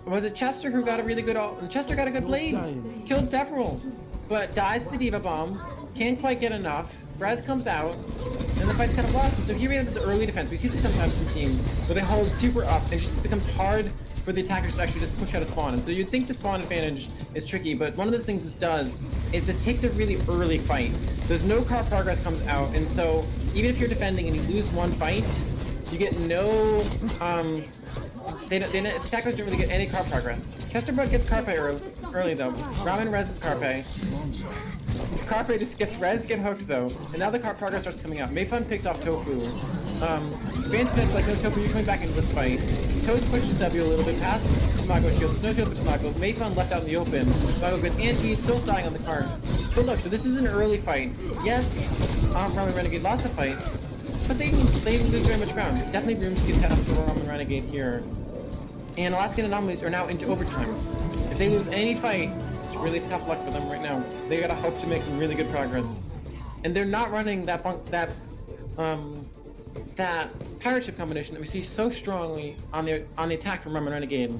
was it Chester who got a really good ult? And Chester got a good blade, killed several, but dies to the Diva Bomb, can't quite get enough. Raz comes out, and the fight's kind of lost. And so here we have this early defense. We see this sometimes from teams where they hold super up, and it just becomes hard for the attackers to actually just push out a spawn. And so you'd think the spawn advantage is tricky, but one of those things this does is this takes a really early fight. There's no car progress comes out, and so even if you're defending and you lose one fight, you get no the attackers don't really get any car progress. Chesterbud gets Carpe early though. Ramen reses Carpe. Carpe just gets get hooked though, and now the car progress starts coming out. Mayfun picks off Tofu. Vance Smith's like, no Tofu, you're coming back into this fight. Toast pushes W a little bit past Tamago shield. No shield for Tamago. Mayfun left out in the open. Tamago gets anti, still dying on the cart. But look, so this is an early fight. Yes, Ramen Renegade lost the fight, but they didn't lose very much ground. There's definitely room to get past for Ramen Renegade here. And Alaskan Anomalies are now into overtime. If they lose any fight, it's really tough luck for them right now. They gotta hope to make some really good progress. And they're not running that pirate ship combination that we see so strongly on the attack from Ramen Renegade.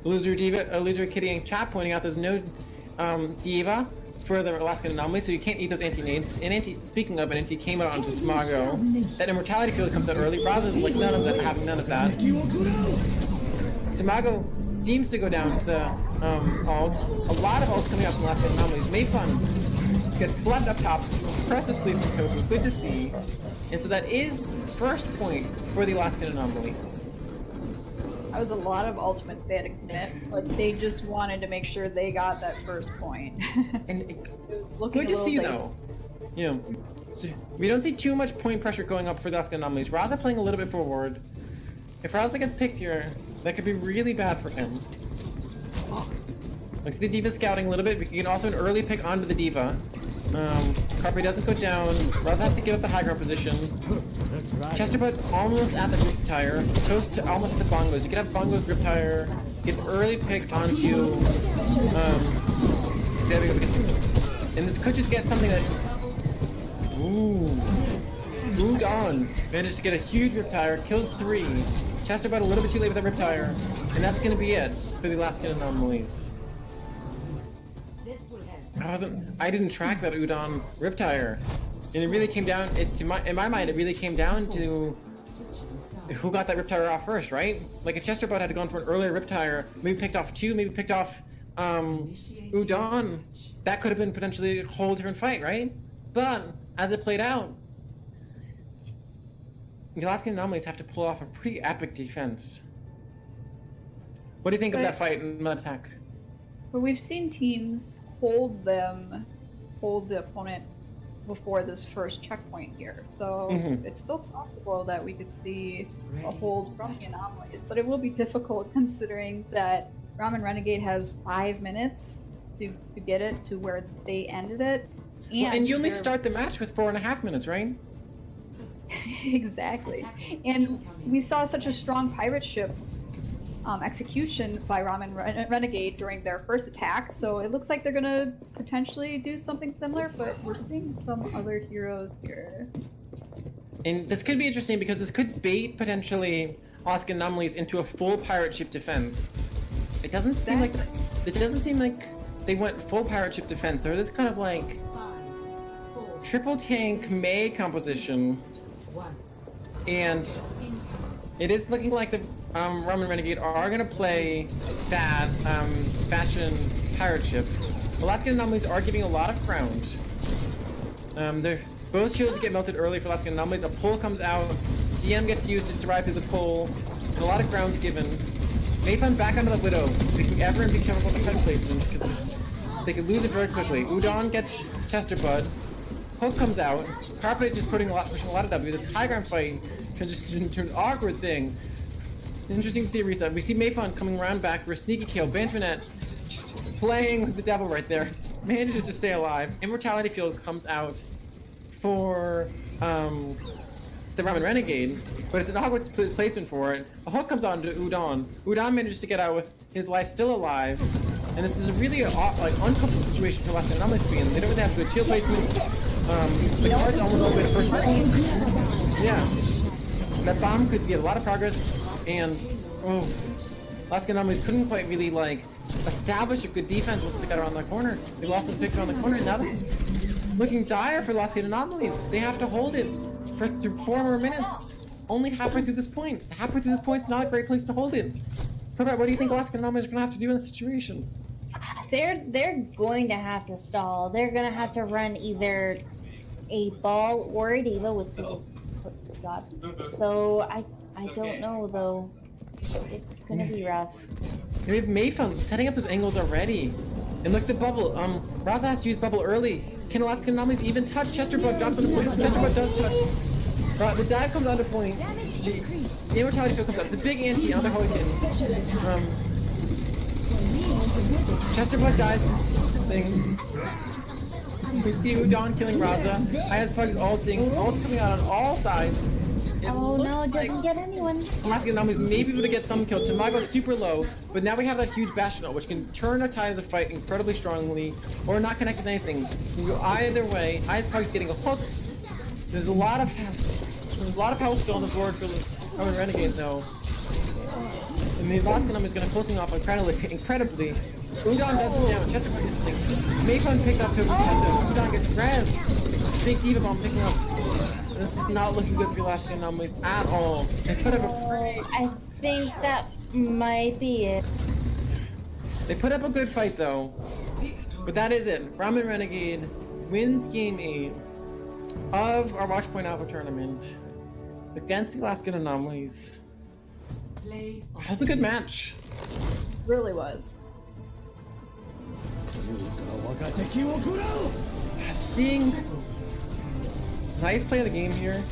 Loser Kitty and chat pointing out there's no Diva for the Alaskan Anomaly, so you can't eat those anti-nades. And speaking of, an anti came out onto Tamago. That Immortality Field comes out early. Raza's like none of that, having none of that. Tamago seems to go down to the ult. A lot of ults coming out from Alaskan Anomalies. Mayfun gets slapped up top. Impressive sleep from Tofu. Good to see. And so that is first point for the Alaskan Anomalies. That was a lot of ultimates they had to commit, but they just wanted to make sure they got that first point. And good to see though. You know, so we don't see too much point pressure going up for the Alaskan Anomalies. Raza playing a little bit forward. If Raza gets picked here, that could be really bad for him. Looks like the Diva scouting a little bit. We can also an early pick onto the Diva. Carpe doesn't go down. Raza has to give up the high ground position. Chesterbud's almost at the grip tire. Toast almost at the bongos. You can have bongos grip tire. Get an early pick onto. And this could just get something that Ooh. Udon managed to get a huge Riptire, kills 3. Chesterbot a little bit too late with the Riptire, and that's gonna be it for the Alaskan Anomalies. I didn't track that Udon Riptire, and it really came down. In my mind, it really came down to who got that Riptire off first, right? Like if Chesterbot had gone for an earlier Riptire, maybe picked off 2, maybe picked off Udon, that could have been potentially a whole different fight, right? But as it played out, the Alaskan Anomalies have to pull off a pretty epic defense. What do you think of that fight and that attack? But we've seen teams hold the opponent before this first checkpoint here, so it's still possible that we could see a hold from the Anomalies, but it will be difficult considering that Ramen Renegade has 5 minutes to get it to where they ended it. And you only start the match with 4.5 minutes, right? Exactly. And we saw such a strong pirate ship execution by Ramen Renegade during their first attack, so it looks like they're gonna potentially do something similar, but we're seeing some other heroes here. And this could be interesting because this could bait potentially Alaskan Anomalies into a full pirate ship defense. It doesn't seem like they went full pirate ship defense. They're this kind of like triple tank May composition, and it is looking like the Ramen Renegade are gonna play that fashion pirate ship. Alaskan Anomalies are giving a lot of ground. Both shields get melted early for Alaskan Anomalies. A pull comes out, DM gets used to survive through the pull, and a lot of ground's given. Mayfun back onto the Widow, making ever and be careful with defense placements because they could lose it very quickly. Udon gets Chesterbud. Hook comes out. Carpet is just pushing a lot of W. This high ground fight turns into an awkward thing. Interesting to see a reset. We see Mayfun coming around back for a sneaky kill. Banternet just playing with the devil right there. Manages to stay alive. Immortality Field comes out for the Ramen Renegade, but it's an awkward placement for it. A hook comes on to Udon. Udon manages to get out with his life still alive, and this is a really uncomfortable situation for Alaskan Anomalies to be in. They don't really have good shield placement. The card's almost all the way to first round. Yeah. That bomb could get a lot of progress, and Alaskan Anomalies couldn't quite really establish a good defense once they got around that corner. They lost the picture on the corner, and now this is looking dire for Alaskan Anomalies. They have to hold it for 4 more minutes. Only halfway through this point. Halfway through this point is not a great place to hold it. Brobat, what do you think Alaskan Anomalies are going to have to do in this situation? They're going to have to stall. They're going to have to run either a ball or a diva, which they just got. So I don't know though. It's gonna be rough. We have Mayfun setting up his angles already. And look, the bubble. Raza has to use bubble early. Can Alaskan Anomalies even touch? Chesterbug drops on the point. Chesterbug does touch. The dive comes onto point. The immortality field comes out. It's a big anti on the Hooligan. Chesterbug dies. Thing. We see Udon killing Raza. Pug's ulting. Ult's coming out on all sides. Oh no, it doesn't get anyone. Alaskan Anomalies may be able to get some kill. Tamago's super low, but now we have that huge Bastion, which can turn or tide the fight incredibly strongly, or not connect with anything. You can go either way. Pug's getting a hook. There's a lot of health still on the board for Ramen Renegade though. And the Alaskan Anomalies is going to close things off incredibly. Udon does some damage. Chesterbug gets things. Mayfun picked up Toby Tendo. Udon gets rezzed. Big Diva Bomb picking up. This is not looking good for the Alaskan Anomalies at all. They put up a pretty... I think that might be it. They put up a good fight though. But that is it. Ramen Renegade wins Game 8 of our Watchpoint Alpha tournament against the Alaskan Anomalies. That was a good match. Really was. Seeing nice play of the game here.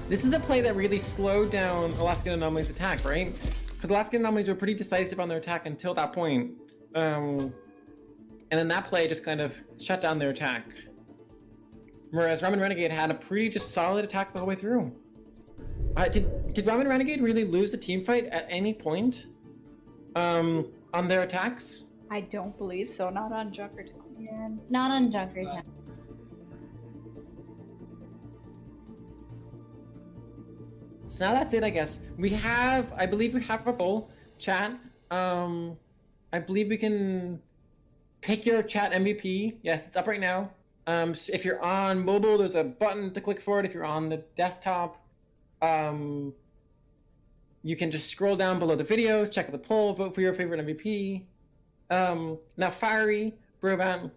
This is the play that really slowed down Alaskan Anomalies' attack, right? Because Alaskan Anomalies were pretty decisive on their attack until that point. And then that play just kind of shut down their attack. Whereas Ramen Renegade had a pretty just solid attack the whole way through. Did Ramen Renegade really lose a team fight at any point on their attacks? I don't believe so. Not on Junkertown. Yeah, not on Junkertown. So now that's it, I guess. I believe we have a poll chat. I believe we can pick your chat MVP. Yes, it's up right now. So if you're on mobile, there's a button to click for it. If you're on the desktop, you can just scroll down below the video, check out the poll, vote for your favorite MVP. Now, Fiery, Brobat,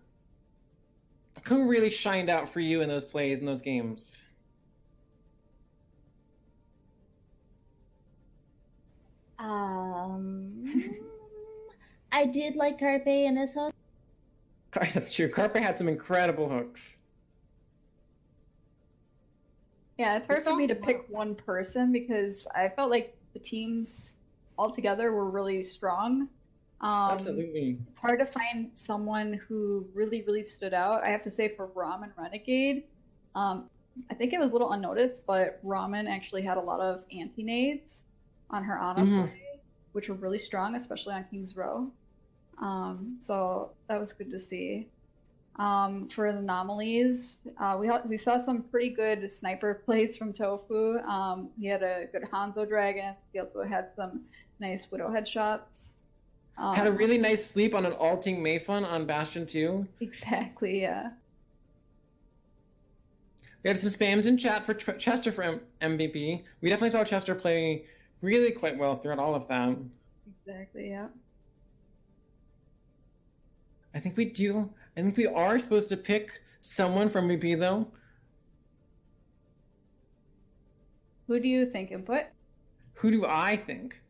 who really shined out for you in those plays, in those games? I did like Carpe in his hook. That's true. Carpe had some incredible hooks. Yeah, it's hard It's for me not- to pick one person because I felt like the teams all together were really strong. Absolutely. It's hard to find someone who really, really stood out. I have to say for Ramen Renegade, I think it was a little unnoticed, but Ramen actually had a lot of anti-nades on her Ana play, which were really strong, especially on King's Row. So that was good to see. For the Anomalies, we saw some pretty good sniper plays from Tofu. He had a good Hanzo Dragon. He also had some nice Widow headshots. Had a really nice sleep on an alting Mayfun on Bastion 2. Exactly, yeah. We had some spams in chat for Chester for MVP. We definitely saw Chester play really quite well throughout all of them. Exactly, yeah. I think we are supposed to pick someone from MVP though. Who do you think, Input? Who do I think?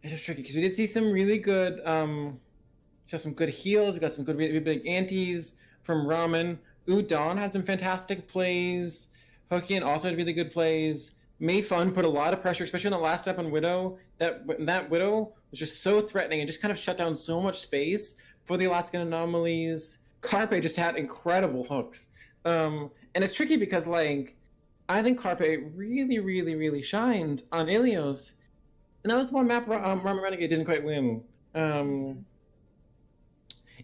It's just tricky because we did see some really good, some good heals. We got some good, really big antis from Ramen. Udon had some fantastic plays. Hokian also had really good plays. Mayfun put a lot of pressure, especially on the last step on Widow. That Widow was just so threatening and just kind of shut down so much space for the Alaskan Anomalies. Carpe just had incredible hooks. And it's tricky because, like, I think Carpe really, really, really shined on Ilios. And that was the one map Ramen Renegade didn't quite win.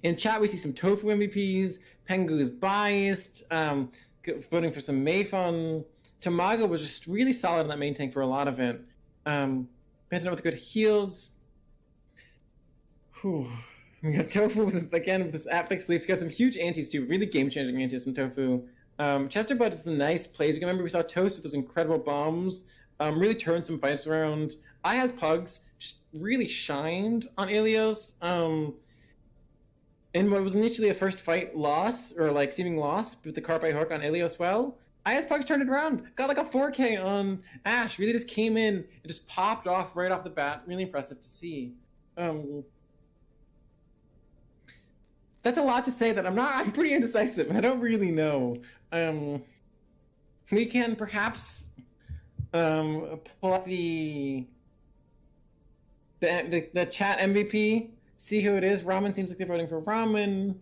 In chat, we see some Tofu MVPs. Pengu's biased. Voting for some Mayfun. Tamago was just really solid in that main tank for a lot of it. Pantana with good heals. Whew. We got Tofu with this epic sleep. We got some huge antis too, really game-changing antis from Tofu. Chester Bud is the nice plays. You can remember we saw Toast with those incredible bombs. Really turned some fights around. I has Pugs just really shined on Ilios. In what was initially a first fight loss, or like seeming loss, with the Carpe hook on Ilios well. IS Pugs turned it around, got like a 4K on Ash, really just came in and just popped off right off the bat. Really impressive to see. That's a lot to say that I'm pretty indecisive, and I don't really know. We can perhaps pull up the chat MVP, see who it is. Ramen seems like they're voting for Ramen.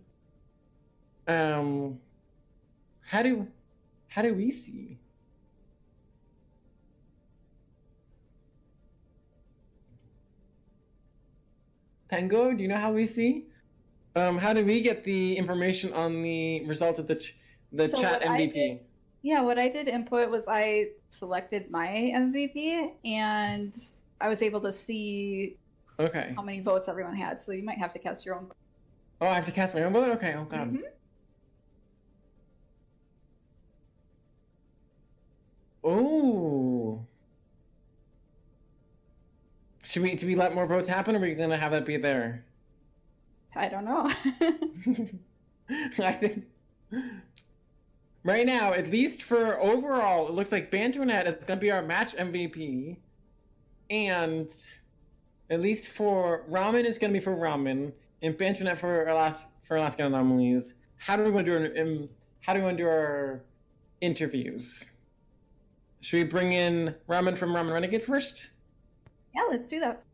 How do we see? Pango, do you know how we see? How do we get the information on the result of the So chat what I MVP? did- Yeah, what I did input was I selected my MVP and I was able to see Okay. how many votes everyone had. So you might have to cast your own vote. Oh, I have to cast my own vote? Okay, oh god. Mhm. Oh. Do we let more votes happen, or are we gonna have that be there? I don't know. I think right now, at least for overall, it looks like Banternet is gonna be our match MVP, and at least for Ramen is gonna be for Ramen, and Banternet for Alaskan Anomalies. How do we want to do our interviews? Should we bring in Ramen from Ramen Renegade first? Yeah, let's do that.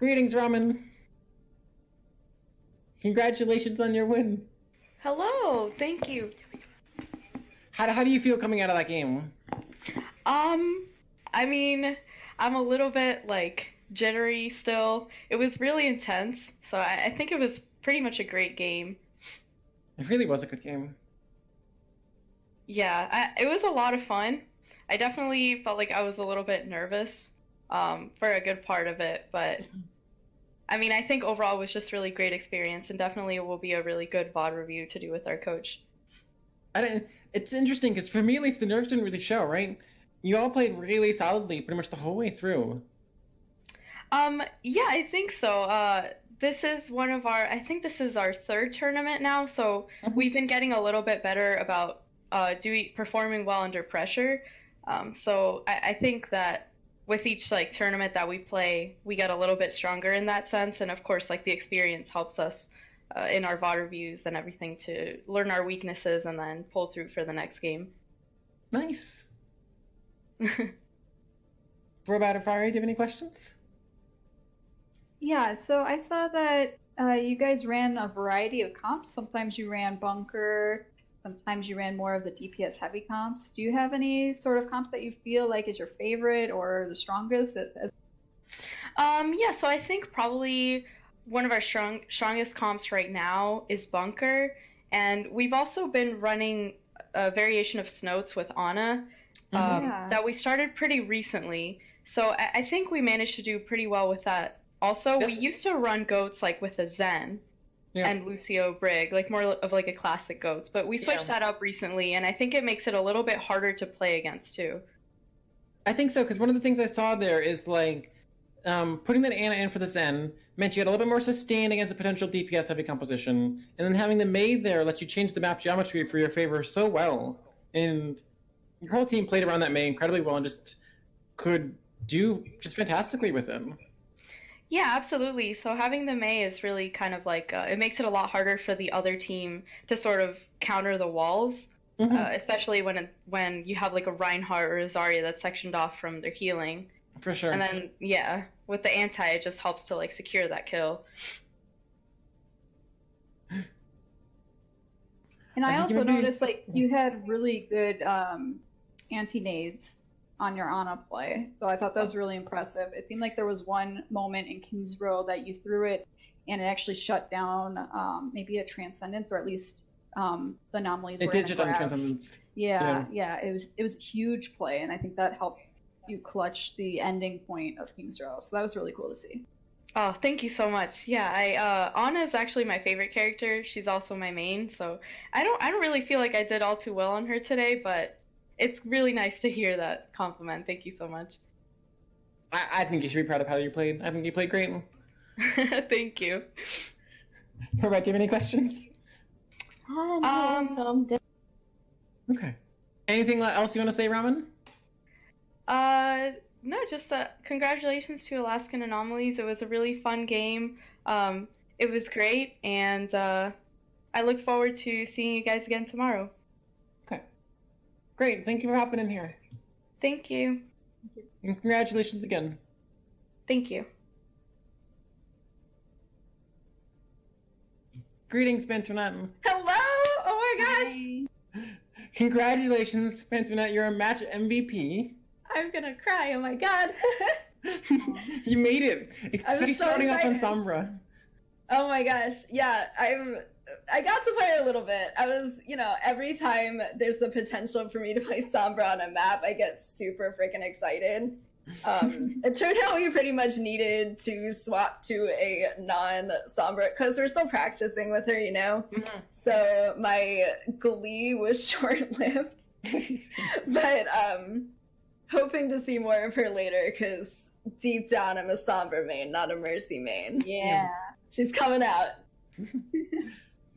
Greetings, Ramen. Congratulations on your win. Hello, thank you. How do you feel coming out of that game? I mean, I'm a little bit like jittery still. It was really intense, so I think it was pretty much a great game. It really was a good game. Yeah, it was a lot of fun. I definitely felt like I was a little bit nervous for a good part of it, but I mean, I think overall it was just really great experience, and definitely it will be a really good VOD review to do with our coach. It's interesting because for me at least the nerves didn't really show, right? You all played really solidly pretty much the whole way through. Yeah, I think so. This is I think this is our third tournament now, so we've been getting a little bit better about performing well under pressure. So I think that with each like tournament that we play, we get a little bit stronger in that sense, and of course, like the experience helps us in our VOD reviews and everything to learn our weaknesses and then pull through for the next game. Nice. Brobat or Fire, do you have any questions? Yeah, so I saw that you guys ran a variety of comps. Sometimes you ran bunker, sometimes you ran more of the DPS heavy comps. Do you have any sort of comps that you feel like is your favorite or the strongest? Yeah, so I think probably one of our strongest comps right now is bunker, and we've also been running a variation of Snoats with Ana that we started pretty recently. So I think we managed to do pretty well with that. Also, we used to run goats like with a Zen and Lucio Brig, like more of like a classic goats, but we switched that up recently, and I think it makes it a little bit harder to play against too. I think so, because one of the things I saw there is like putting that Ana in for the Zen meant you had a little bit more sustain against a potential DPS heavy composition, and then having the Maid there lets you change the map geometry for your favor so well, and your whole team played around that Maid incredibly well and just could do just fantastically with him. Yeah, absolutely. So having the Mei is really kind of like, it makes it a lot harder for the other team to sort of counter the walls, especially when you have like a Reinhardt or a Zarya that's sectioned off from their healing. For sure. And then, yeah, with the anti, it just helps to like secure that kill. And I also noticed like you had really good anti-nades on your Ana play, so I thought that was really impressive. It seemed like there was one moment in King's Row that you threw it and it actually shut down maybe a Transcendence, or at least the anomalies. It did shut down Transcendence. Yeah, it was a huge play, and I think that helped you clutch the ending point of King's Row. So that was really cool to see. Oh, thank you so much. Yeah, Ana is actually my favorite character. She's also my main, so I don't really feel like I did all too well on her today, but it's really nice to hear that compliment. Thank you so much. I think you should be proud of how you played. I think you played great. Thank you. Brobat, do you have any questions? No, I'm good. Okay. Anything else you want to say, Ramen? No, just congratulations to Alaskan Anomalies. It was a really fun game. It was great, and I look forward to seeing you guys again tomorrow. Okay. Great. Thank you for hopping in here. Thank you. And congratulations again. Thank you. Greetings, Bentonette. Hello! Oh my gosh! Congratulations, Bentonette. You're a match MVP. I'm gonna cry, oh my god. You made it. Especially so starting off on excited. Sombra. Oh my gosh, yeah, I got to play a little bit. I was, every time there's the potential for me to play Sombra on a map, I get super freaking excited. It turned out we pretty much needed to swap to a non-Sombra because we're still practicing with her, So my glee was short-lived. But hoping to see more of her later because deep down I'm a Sombra main, not a Mercy main. Yeah. She's coming out.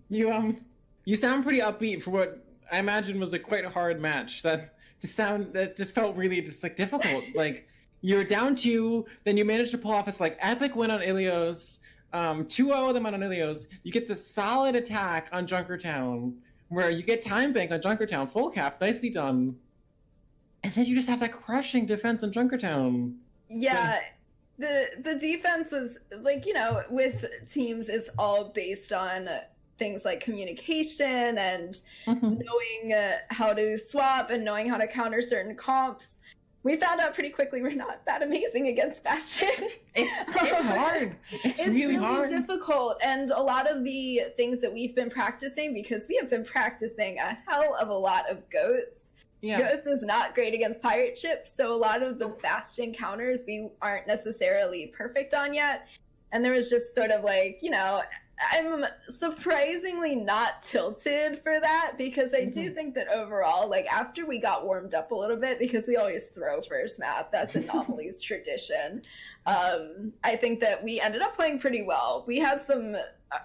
You sound pretty upbeat for what I imagine was a quite hard match. That just felt really just like difficult. Like you're down 2, then you managed to pull off this like epic win on Ilios, 2-0 them on Ilios. You get the solid attack on Junkertown, where you get time bank on Junkertown, full cap, nicely done. And then you just have that crushing defense on Junkertown. Yeah, the defense was like, with teams, it's all based on things like communication and knowing how to swap and knowing how to counter certain comps. We found out pretty quickly we're not that amazing against Bastion. It's hard. It's really hard. Difficult. And a lot of the things that we've been practicing, because we have been practicing a hell of a lot of goats. Yeah. Goats is not great against pirate ships, so a lot of the Bastion counters we aren't necessarily perfect on yet. And there was just sort of like, I'm surprisingly not tilted for that, because I do think that overall, like after we got warmed up a little bit, because we always throw first map, that's Anomalies tradition. I think that we ended up playing pretty well. We had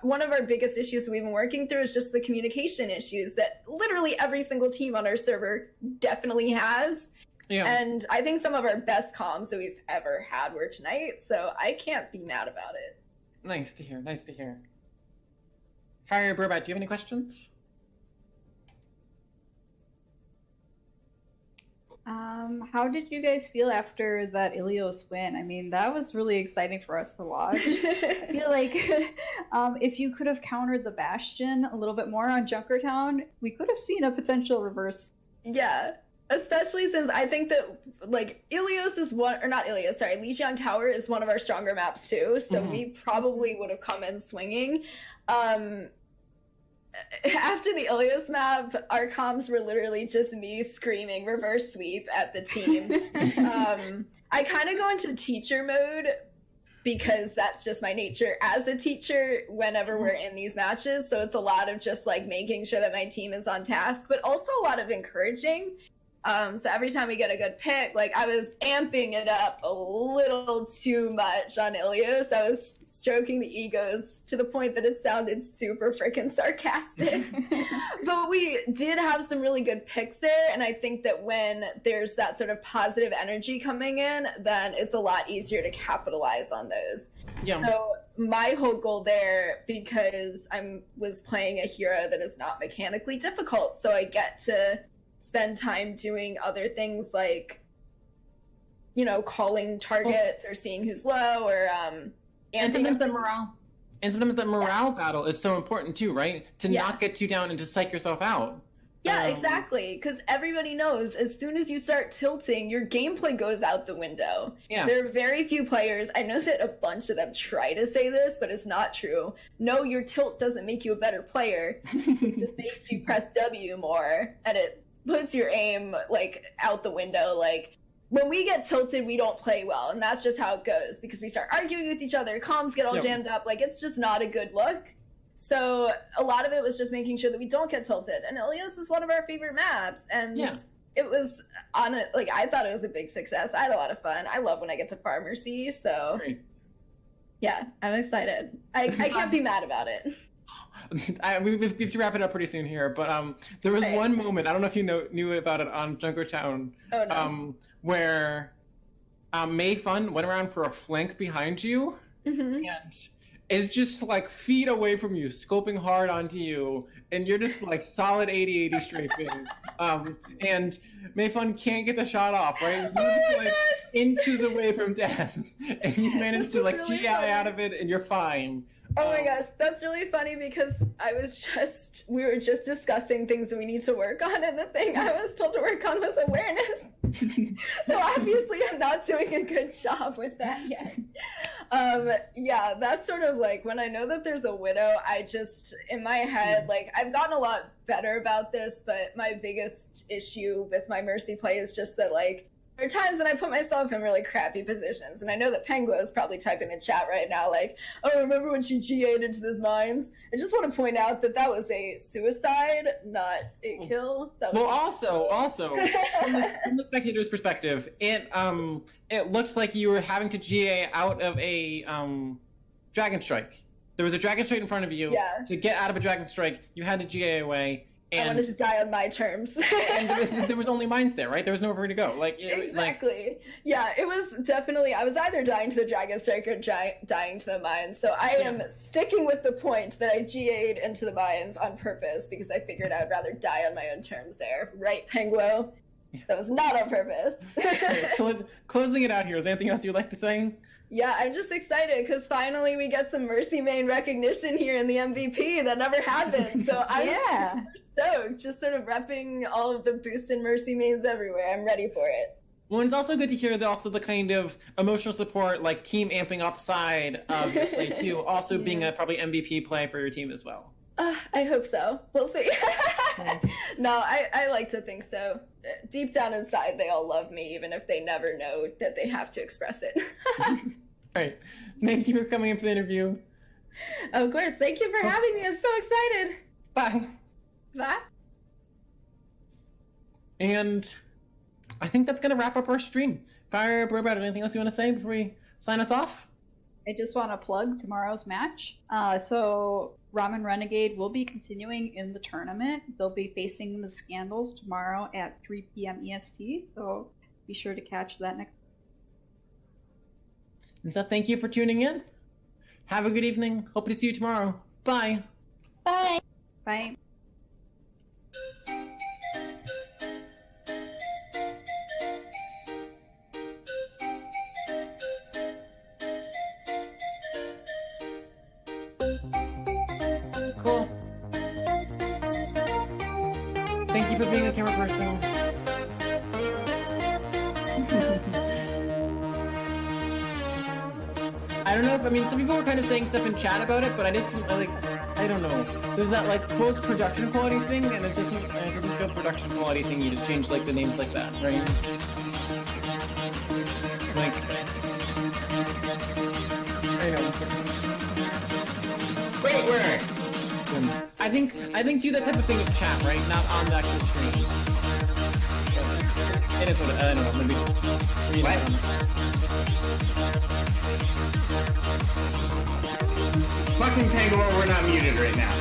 one of our biggest issues that we've been working through is just the communication issues that literally every single team on our server definitely has. Yeah. And I think some of our best comms that we've ever had were tonight, so I can't be mad about it. Nice to hear. Nice to hear. Fire Brobat, do you have any questions? How did you guys feel after that Ilios win? I mean, that was really exciting for us to watch. I feel like if you could have countered the Bastion a little bit more on Junkertown, we could have seen a potential reverse. Yeah, especially since I think that, like, Ilios is Lijiang Tower is one of our stronger maps too, so we probably would have come in swinging. After the Ilios map, our comms were literally just me screaming reverse sweep at the team. I kind of go into teacher mode because that's just my nature as a teacher whenever we're in these matches. So it's a lot of just like making sure that my team is on task, but also a lot of encouraging. So every time we get a good pick, like I was amping it up a little too much on Ilios. I was stroking the egos to the point that it sounded super freaking sarcastic. But we did have some really good picks there, and I think that when there's that sort of positive energy coming in, then it's a lot easier to capitalize on those. Yeah. So my whole goal there, because I was playing a hero that is not mechanically difficult, so I get to spend time doing other things like, calling targets or seeing who's low or and sometimes the morale battle is so important too, right? To not get too down and to psych yourself out. Yeah, exactly. Because everybody knows as soon as you start tilting, your gameplay goes out the window. Yeah. There are very few players. I know that a bunch of them try to say this, but it's not true. No, your tilt doesn't make you a better player. It just makes you press W more, and it puts your aim like out the window. Like, when we get tilted, we don't play well, and that's just how it goes, because we start arguing with each other, comms get all jammed up, like, it's just not a good look. So a lot of it was just making sure that we don't get tilted, and Ilios is one of our favorite maps, and it was I thought it was a big success. I had a lot of fun. I love when I get to Pharmacy, so yeah, I'm excited. I can't be mad about it. We have to wrap it up pretty soon here, but there was one moment, I don't know if you knew about it on Junkertown, where Mei Fun went around for a flank behind you, and is just like feet away from you, scoping hard onto you, and you're just like solid 80-80 strafing, and Mei Fun can't get the shot off, right? You're just like inches away from death, and you managed to like really GI out of it, and you're fine. Oh my gosh, that's really funny, because we were just discussing things that we need to work on, and the thing I was told to work on was awareness. So obviously I'm not doing a good job with that yet. Yeah, that's sort of like when I know that there's a widow, I just, in my head, like, I've gotten a lot better about this, but my biggest issue with my Mercy play is just that, like, there are times when I put myself in really crappy positions, and I know that Pengua is probably typing in chat right now, like, oh, remember when she GA'd into those mines? I just want to point out that that was a suicide, not a kill. Also, from the spectator's perspective, it looked like you were having to GA out of a Dragon Strike. There was a Dragon Strike in front of you. Yeah. To get out of a Dragon Strike, you had to GA away. And I wanted to die on my terms. And there was only mines there, right? There was nowhere to go. Exactly. Yeah, it was definitely, I was either dying to the Dragon Strike or dying to the mines. So I am sticking with the point that I GA'd into the mines on purpose, because I figured I would rather die on my own terms there. Right, Penguo? That was not on purpose. Alright, closing it out here. Is there anything else you'd like to say? Yeah, I'm just excited because finally we get some Mercy Main recognition here in the MVP. That never happened. So I'm super stoked. Just sort of repping all of the boost and Mercy Mains everywhere. I'm ready for it. Well, it's also good to hear the kind of emotional support, like team amping up side of your play too, also being a probably MVP play for your team as well. I hope so. We'll see. No, I like to think so. Deep down inside, they all love me, even if they never know that they have to express it. All right. Thank you for coming in for the interview. Of course. Thank you for having me. I'm so excited. Bye. Bye. And I think that's going to wrap up our stream. Fire, Brobat, anything else you want to say before we sign us off? I just want to plug tomorrow's match. So Ramen Renegade will be continuing in the tournament. They'll be facing the Scandals tomorrow at 3 p.m. EST. So be sure to catch that next. And so thank you for tuning in. Have a good evening. Hope to see you tomorrow. Bye. Bye. Bye. Cool. Thank you for being a camera person. I don't know if, some people were kind of saying stuff in chat about it, but I just, I don't know. There's that, post-production quality thing, and it doesn't feel production quality thing. You just change, the names like that, right? I know. Wait. I think do that type of thing with chat, right? Not on the actual stream. It is what I don't know, maybe. What? Fucking Tangaloa, we're not muted right now.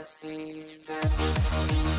see that